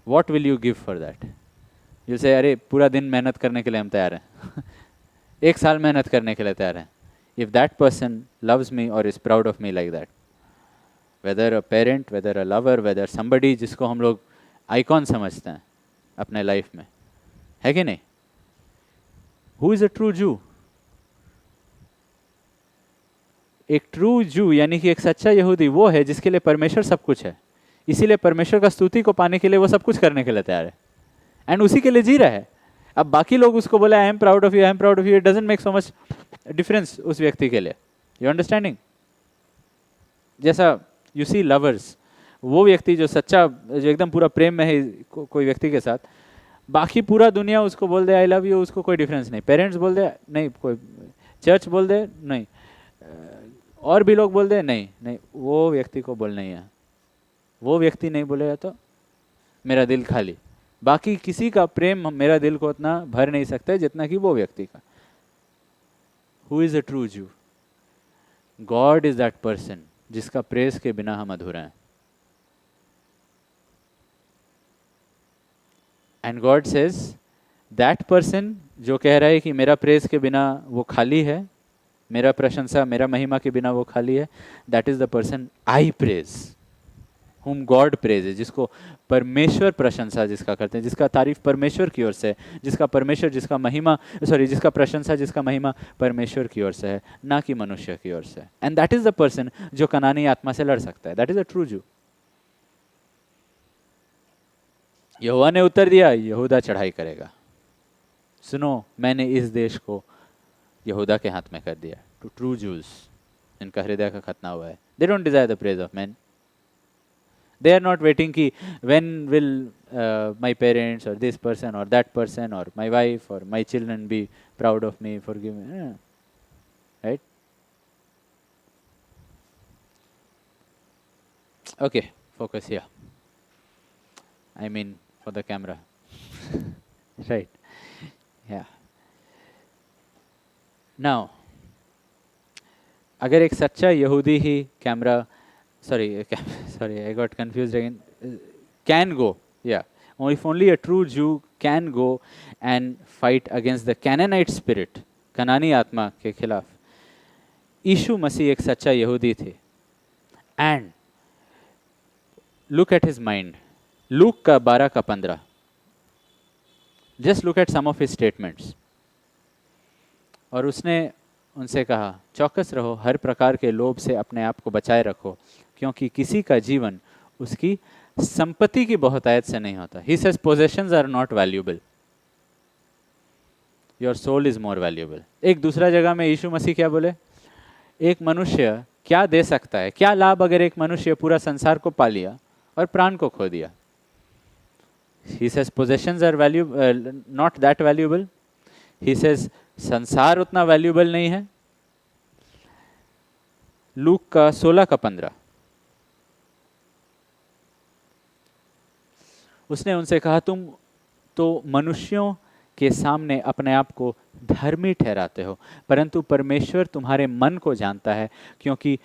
what will you give for that? You say, अरे पूरा दिन मेहनत करने के लिए हम तैयार हैं एक साल मेहनत करने के लिए तैयार हैं. If that person loves me or is proud of me like that, whether a parent, whether a lover, whether somebody जिसको हम लोग आइकॉन समझते हैं अपने लाइफ में, है कि नहीं? Who is a true Jew? एक ट्रू जू यानी कि एक सच्चा यहूदी वो है जिसके लिए परमेश्वर सब कुछ है, इसीलिए परमेश्वर का स्तुति को पाने के लिए वो सब कुछ करने के लिए तैयार है एंड उसी के लिए जी रहा है. अब बाकी लोग उसको बोले I am proud of you, I am proud of you, it doesn't make so much difference उस व्यक्ति के लिए. You understanding? जैसा यू सी लवर्स, वो व्यक्ति जो सच्चा, जो एकदम पूरा प्रेम में है कोई व्यक्ति के साथ, बाकी पूरा दुनिया उसको बोल दे आई लव यू, उसको कोई डिफरेंस नहीं. पेरेंट्स बोल दे नहीं, कोई चर्च बोल दे नहीं, और भी लोग बोल दे नहीं नहीं, वो व्यक्ति को बोलना ही है. वो व्यक्ति नहीं बोलेगा तो मेरा दिल खाली. बाकी किसी का प्रेम मेरा दिल को उतना भर नहीं सकता है जितना कि वो व्यक्ति का. हु इज अ ट्रू जू? गॉड इज दैट पर्सन जिसका प्रेस के बिना हम अधूरा हैं. And God says that person जो कह रहा है कि मेरा प्रेस के बिना वो खाली है, मेरा प्रशंसा, मेरा महिमा के बिना वो खाली है, that is the person I praise, whom God praises, जिसको परमेश्वर प्रशंसा जिसका करते हैं, जिसका तारीफ परमेश्वर की ओर से, जिसका परमेश्वर, जिसका महिमा, सॉरी, जिसका प्रशंसा, जिसका महिमा परमेश्वर की ओर से है, ना कि मनुष्य की ओर से. And that is the person जो कनानी आत्मा से लड़ सकता है. दैट इज अ ट्रू जू. यहोवा ने उत्तर दिया, यहूदा चढ़ाई करेगा. सुनो, मैंने इस देश को यहूदा के हाथ में कर दिया. टू ट्रू जूस, इनका हृदय का खतना हुआ है. They don't Dzire the praise of man. They are not waiting कि when will my parents or this person or that person or my wife or my children be proud of me, forgive me, right? Okay, focus here. I mean for the camera. Right. Yeah. Now, अगर एक सच्चा यहूदी ही camera, sorry, I got confused again. Can go, yeah. Or if only a true Jew can go and fight against the Canaanite spirit, कनानी आत्मा के खिलाफ. यीशु मसीह एक सच्चा यहूदी थे. And look at his mind. Look का 12 का 15. Just look at some of his statements. और उसने उनसे कहा, चौकस रहो, हर प्रकार के लोभ से अपने आप को बचाए रखो, क्योंकि किसी का जीवन उसकी संपत्ति की बहुतायत से नहीं होता. He says possessions are not valuable. Your soul is more valuable. एक दूसरा जगह में यीशु मसीह क्या बोले? एक मनुष्य क्या दे सकता है, क्या लाभ अगर एक मनुष्य पूरा संसार को पा लिया और प्राण को खो दिया? He says possessions are not that valuable. He says संसार उतना वैल्यूबल नहीं है. लूक का 16 का 15. उसने उनसे कहा, तुम तो मनुष्यों के सामने अपने आप को धर्मी ठहराते हो, परंतु परमेश्वर तुम्हारे मन को जानता है, क्योंकि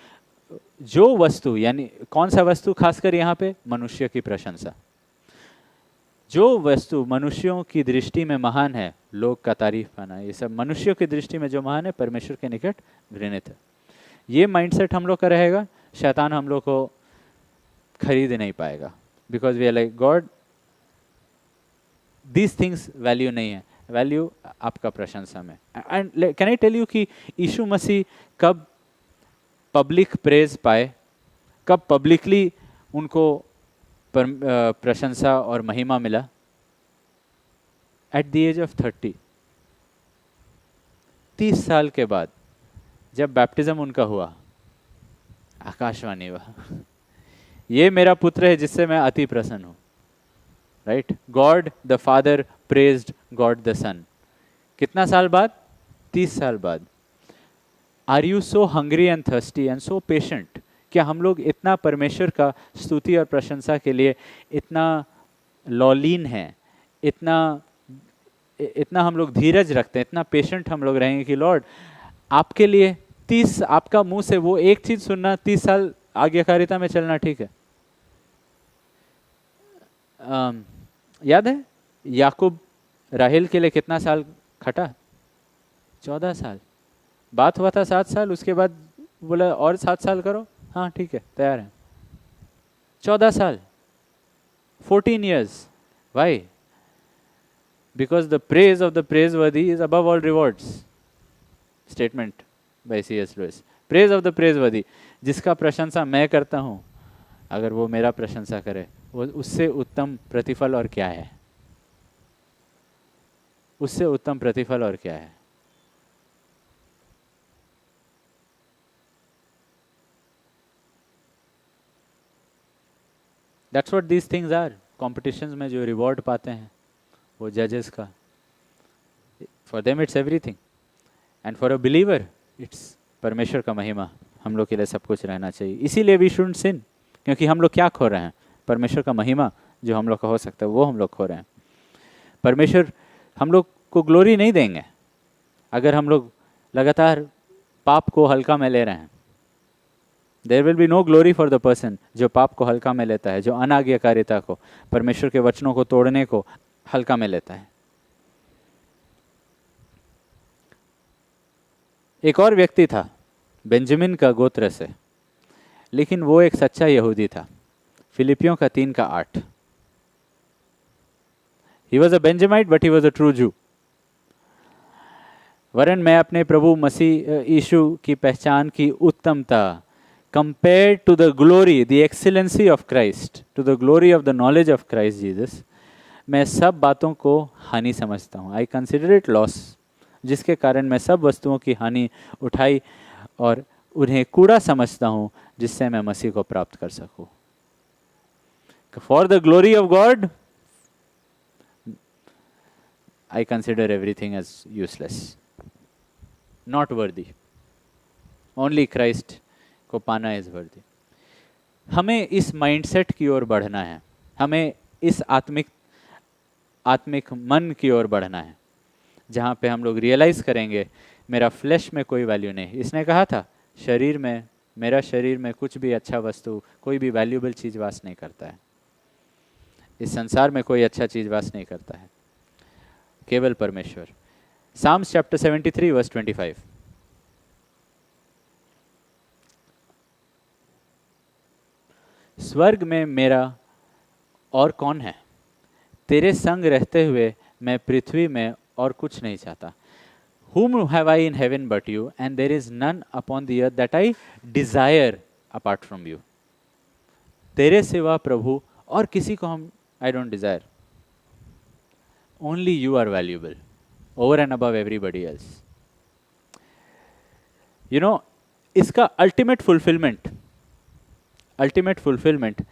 जो वस्तु, यानी कौन सा वस्तु खासकर यहाँ पे? मनुष्य की प्रशंसा. जो वस्तु मनुष्यों की दृष्टि में महान है, लोग का तारीफ पाना, ये सब मनुष्यों की दृष्टि में जो महान है, परमेश्वर के निकट घृणित है. ये माइंडसेट हम लोग का रहेगा, शैतान हम लोग को खरीद नहीं पाएगा. Because we are like God, these things value नहीं है, वैल्यू आपका प्रशंसा में. And can I tell you कि यीशु मसीह कब पब्लिक प्रेज पाए, कब पब्लिकली उनको प्रशंसा और महिमा मिला? At the age of 30. 30 साल के बाद जब बैप्टिज्म उनका हुआ, आकाशवाणी हुआ, ये मेरा पुत्र है जिससे मैं अति प्रसन्न हूं. Right? God the Father praised God the Son. कितना साल बाद? 30 साल बाद. Are you so hungry and thirsty and so patient? क्या हम लोग इतना परमेश्वर का स्तुति और प्रशंसा के लिए इतना लॉलीन हैं, इतना हम लोग धीरज रखते हैं, इतना पेशेंट हम लोग रहेंगे कि लॉर्ड आपके लिए 30, आपका मुंह से वो एक चीज सुनना, 30 साल आज्ञाकारिता में चलना ठीक है? याद है याकूब राहेल के लिए कितना साल खटा? 14 साल। बात हुआ था 7 साल, उसके बाद बोला और 7 साल करो, हाँ ठीक है तैयार है। 14 साल, 14 years. Why? Because the praise of the praiseworthy is above all rewards. Statement by C.S. Lewis. Praise of the praiseworthy. जिसका प्रशंसा मैं करता हूँ, अगर वो मेरा प्रशंसा करे, वो उससे उत्तम प्रतिफल और क्या है? उससे उत्तम प्रतिफल और क्या है? That's what these things are. Competitions में जो रिवॉर्ड पाते हैं वो जजेस का, for them it's everything, and for a believer it's परमेश्वर का महिमा। हम लोग के लिए सब कुछ रहना चाहिए, इसीलिए वी शुडंट सिन, क्योंकि हम लोग क्या खो रहे हैं? परमेश्वर का महिमा जो हम लोग का हो सकता है वो हम लोग खो रहे हैं। परमेश्वर हम लोग को ग्लोरी नहीं देंगे अगर हम लोग लगातार पाप को हल्का में ले रहे हैं। There will be no glory for the person जो पाप को हल्का में लेता है, जो अनाज्ञाकारिता को, परमेश्वर के वचनों को तोड़ने को हल्का में लेता है। एक और व्यक्ति था बेंजामिन का गोत्र से, लेकिन वो एक सच्चा यहूदी था। फिलिपियों का 3:8। He was a Benjamite but he was a true Jew. वरन मैं अपने प्रभु मसीह यीशु की पहचान की उत्तमता, compared to the glory, the excellency of Christ, to the glory of the knowledge of Christ Jesus, मैं सब बातों को हानि समझता हूँ। I consider it loss, जिसके कारण मैं सब वस्तुओं की हानि उठाई और उन्हें कूड़ा समझता हूँ, जिससे मैं मसीह को प्राप्त कर सकूँ। For the glory of God, I consider everything as useless, not worthy. Only Christ को पाना इज वर्दी। हमें इस माइंडसेट की ओर बढ़ना है, हमें इस आत्मिक मन की ओर बढ़ना है, जहाँ पे हम लोग रियलाइज करेंगे मेरा फ्लैश में कोई वैल्यू नहीं। इसने कहा था शरीर में, मेरा शरीर में कुछ भी अच्छा वस्तु, कोई भी वैल्यूएबल चीज वास नहीं करता है। इस संसार में कोई अच्छा चीज वास नहीं करता है, केवल परमेश्वर। Psalms chapter 73 verse 25। स्वर्ग में मेरा और कौन है? तेरे संग रहते हुए मैं पृथ्वी में और कुछ नहीं चाहता। Whom have I in heaven but you, and there is none upon the earth that I desire apart from you. तेरे सिवा प्रभु और किसी को हम I don't desire. Only you are valuable, over and above everybody else. You know, इसका ultimate fulfilment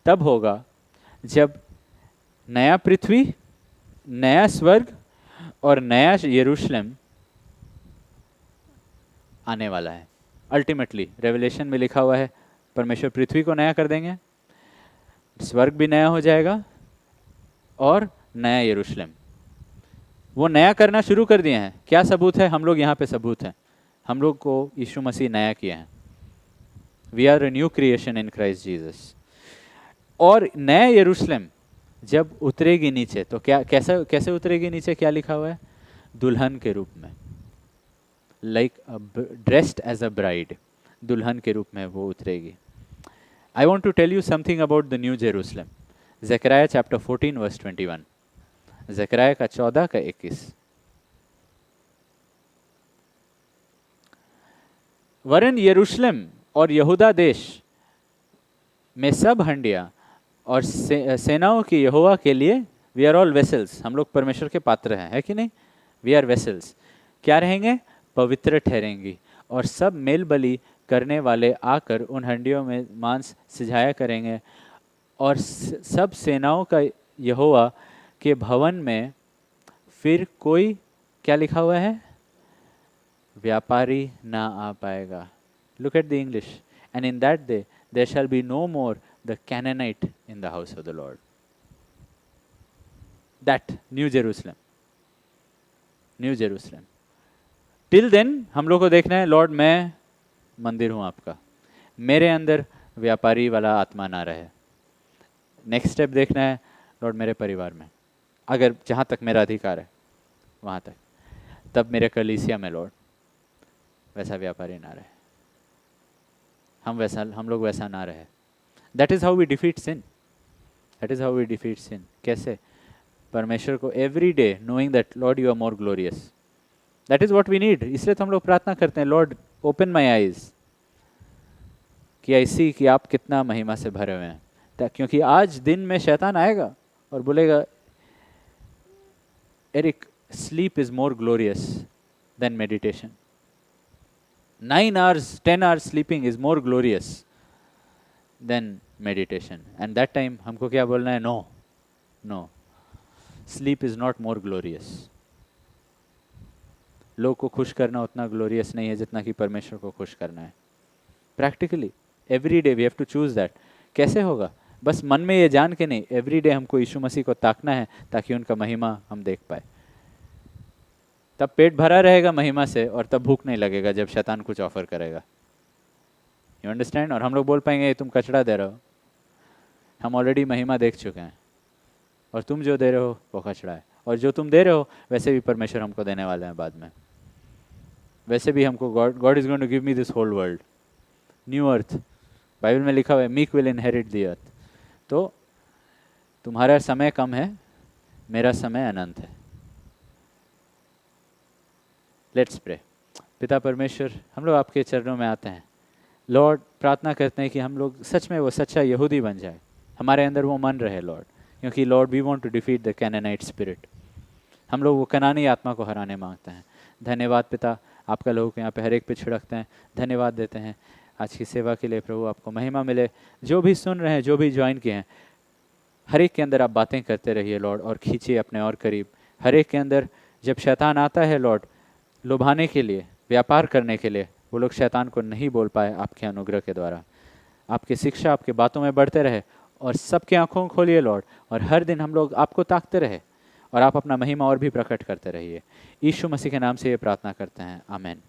तब होगा जब नया पृथ्वी, नया स्वर्ग और नया यरूशलेम आने वाला है। अल्टीमेटली रेवलेशन में लिखा हुआ है परमेश्वर पृथ्वी को नया कर देंगे, स्वर्ग भी नया हो जाएगा और नया यरूशलेम। वो नया करना शुरू कर दिए हैं। क्या सबूत है? हम लोग यहाँ पे सबूत हैं। हम लोग को यीशु मसीह नया किया है। We are a new creation in Christ Jesus. और नया यरूशलेम जब उतरेगी नीचे तो क्या कैसे उतरेगी नीचे? क्या लिखा हुआ है? दुल्हन के रूप में, like dressed as a bride, दुल्हन के रूप में वो उतरेगी। I want to tell you something about the new Jerusalem. ज़करिया चैप्टर 14 वर्स 21, ज़करिया का 14 का 21। वरन यरूशलेम और यहूदा देश में सब हंडिया और सेनाओं की यहोवा के लिए, वी आर ऑल वेसल्स, हम लोग परमेश्वर के पात्र हैं, है कि नहीं? We are vessels. क्या रहेंगे? पवित्र ठहरेंगी। और सब मेल बलि करने वाले आकर उन हंडियों में मांस सिझाया करेंगे। और सब सेनाओं का यहोवा के भवन में फिर कोई, क्या लिखा हुआ है? व्यापारी ना आ पाएगा। Look at the English. And in that day there shall be no more the Canaanite in the house of the Lord. That New Jerusalem. New Jerusalem. Till then हम लोग को देखना है, लॉर्ड मैं मंदिर हूँ आपका, मेरे अंदर व्यापारी वाला आत्मा ना रहे। नेक्स्ट स्टेप देखना है, लॉर्ड मेरे परिवार में, अगर जहाँ तक मेरा अधिकार है वहाँ तक, तब मेरे कलीसिया में लॉर्ड वैसा व्यापारी ना रहे, हम लोग वैसा ना रहे। That is how we defeat sin, that is how we defeat sin. कैसे? परमेश्वर को every day knowing that Lord you are more glorious, that is what we need. इसलिए तो हम लोग प्रार्थना करते हैं, लॉर्ड ओपन माई आईज, कि ऐसी कि आप कितना महिमा से भरे हुए हैं। क्योंकि आज दिन में शैतान आएगा और बोलेगा, Eric, sleep is more glorious than meditation. 9 hours, 10 hours sleeping is more glorious than meditation. And that time हमको क्या बोलना है? No, no. Sleep is not more glorious. लोग को खुश करना उतना ग्लोरियस नहीं है जितना कि परमेश्वर को खुश करना है। Practically every day we have to choose that. कैसे होगा? बस मन में ये जान के नहीं, एवरी डे हमको यीशु मसीह को ताकना है ताकि उनका महिमा हम देख पाए। तब पेट भरा रहेगा महिमा से और तब भूख नहीं लगेगा जब शैतान कुछ ऑफर करेगा। You understand? और हम लोग बोल पाएंगे तुम कचड़ा दे रहे हो, हम ऑलरेडी महिमा देख चुके हैं, और तुम जो दे रहे हो वो कचड़ा है, और जो तुम दे रहे हो वैसे भी परमेश्वर हमको देने वाले हैं बाद में। वैसे भी हमको God is going to give me this whole world, new earth. Bible में लिखा हुआ है meek will inherit the earth. तो तुम्हारा समय कम है, मेरा समय अनंत है। Let's pray. पिता परमेश्वर, हम लोग आपके चरणों में आते हैं लॉर्ड, प्रार्थना करते हैं कि हम लोग सच में वो सच्चा यहूदी बन जाए, हमारे अंदर वो मन रहे लॉर्ड, क्योंकि Lord we want to defeat the Canaanite spirit. हम लोग वो कनानी आत्मा को हराने मांगते हैं। धन्यवाद पिता, आपका लोगों को यहाँ पे हर एक पे छिड़कते हैं। धन्यवाद देते हैं आज की सेवा के लिए प्रभु, आपको महिमा मिले। जो भी सुन रहे हैं, जो भी ज्वाइन किए हैं, हर एक के अंदर आप बातें करते रहिए लॉर्ड, और खींचिए अपने और करीब। हर एक के अंदर जब शैतान आता है लॉर्ड लुभाने के लिए, व्यापार करने के लिए, वो लोग शैतान को नहीं बोल पाए आपके अनुग्रह के द्वारा। आपकी शिक्षा आपके बातों में बढ़ते रहे और सबकी आंखों को खोलिए लॉर्ड, और हर दिन हम लोग आपको ताकते रहे और आप अपना महिमा और भी प्रकट करते रहिए। यीशु मसीह के नाम से ये प्रार्थना करते हैं, आमीन।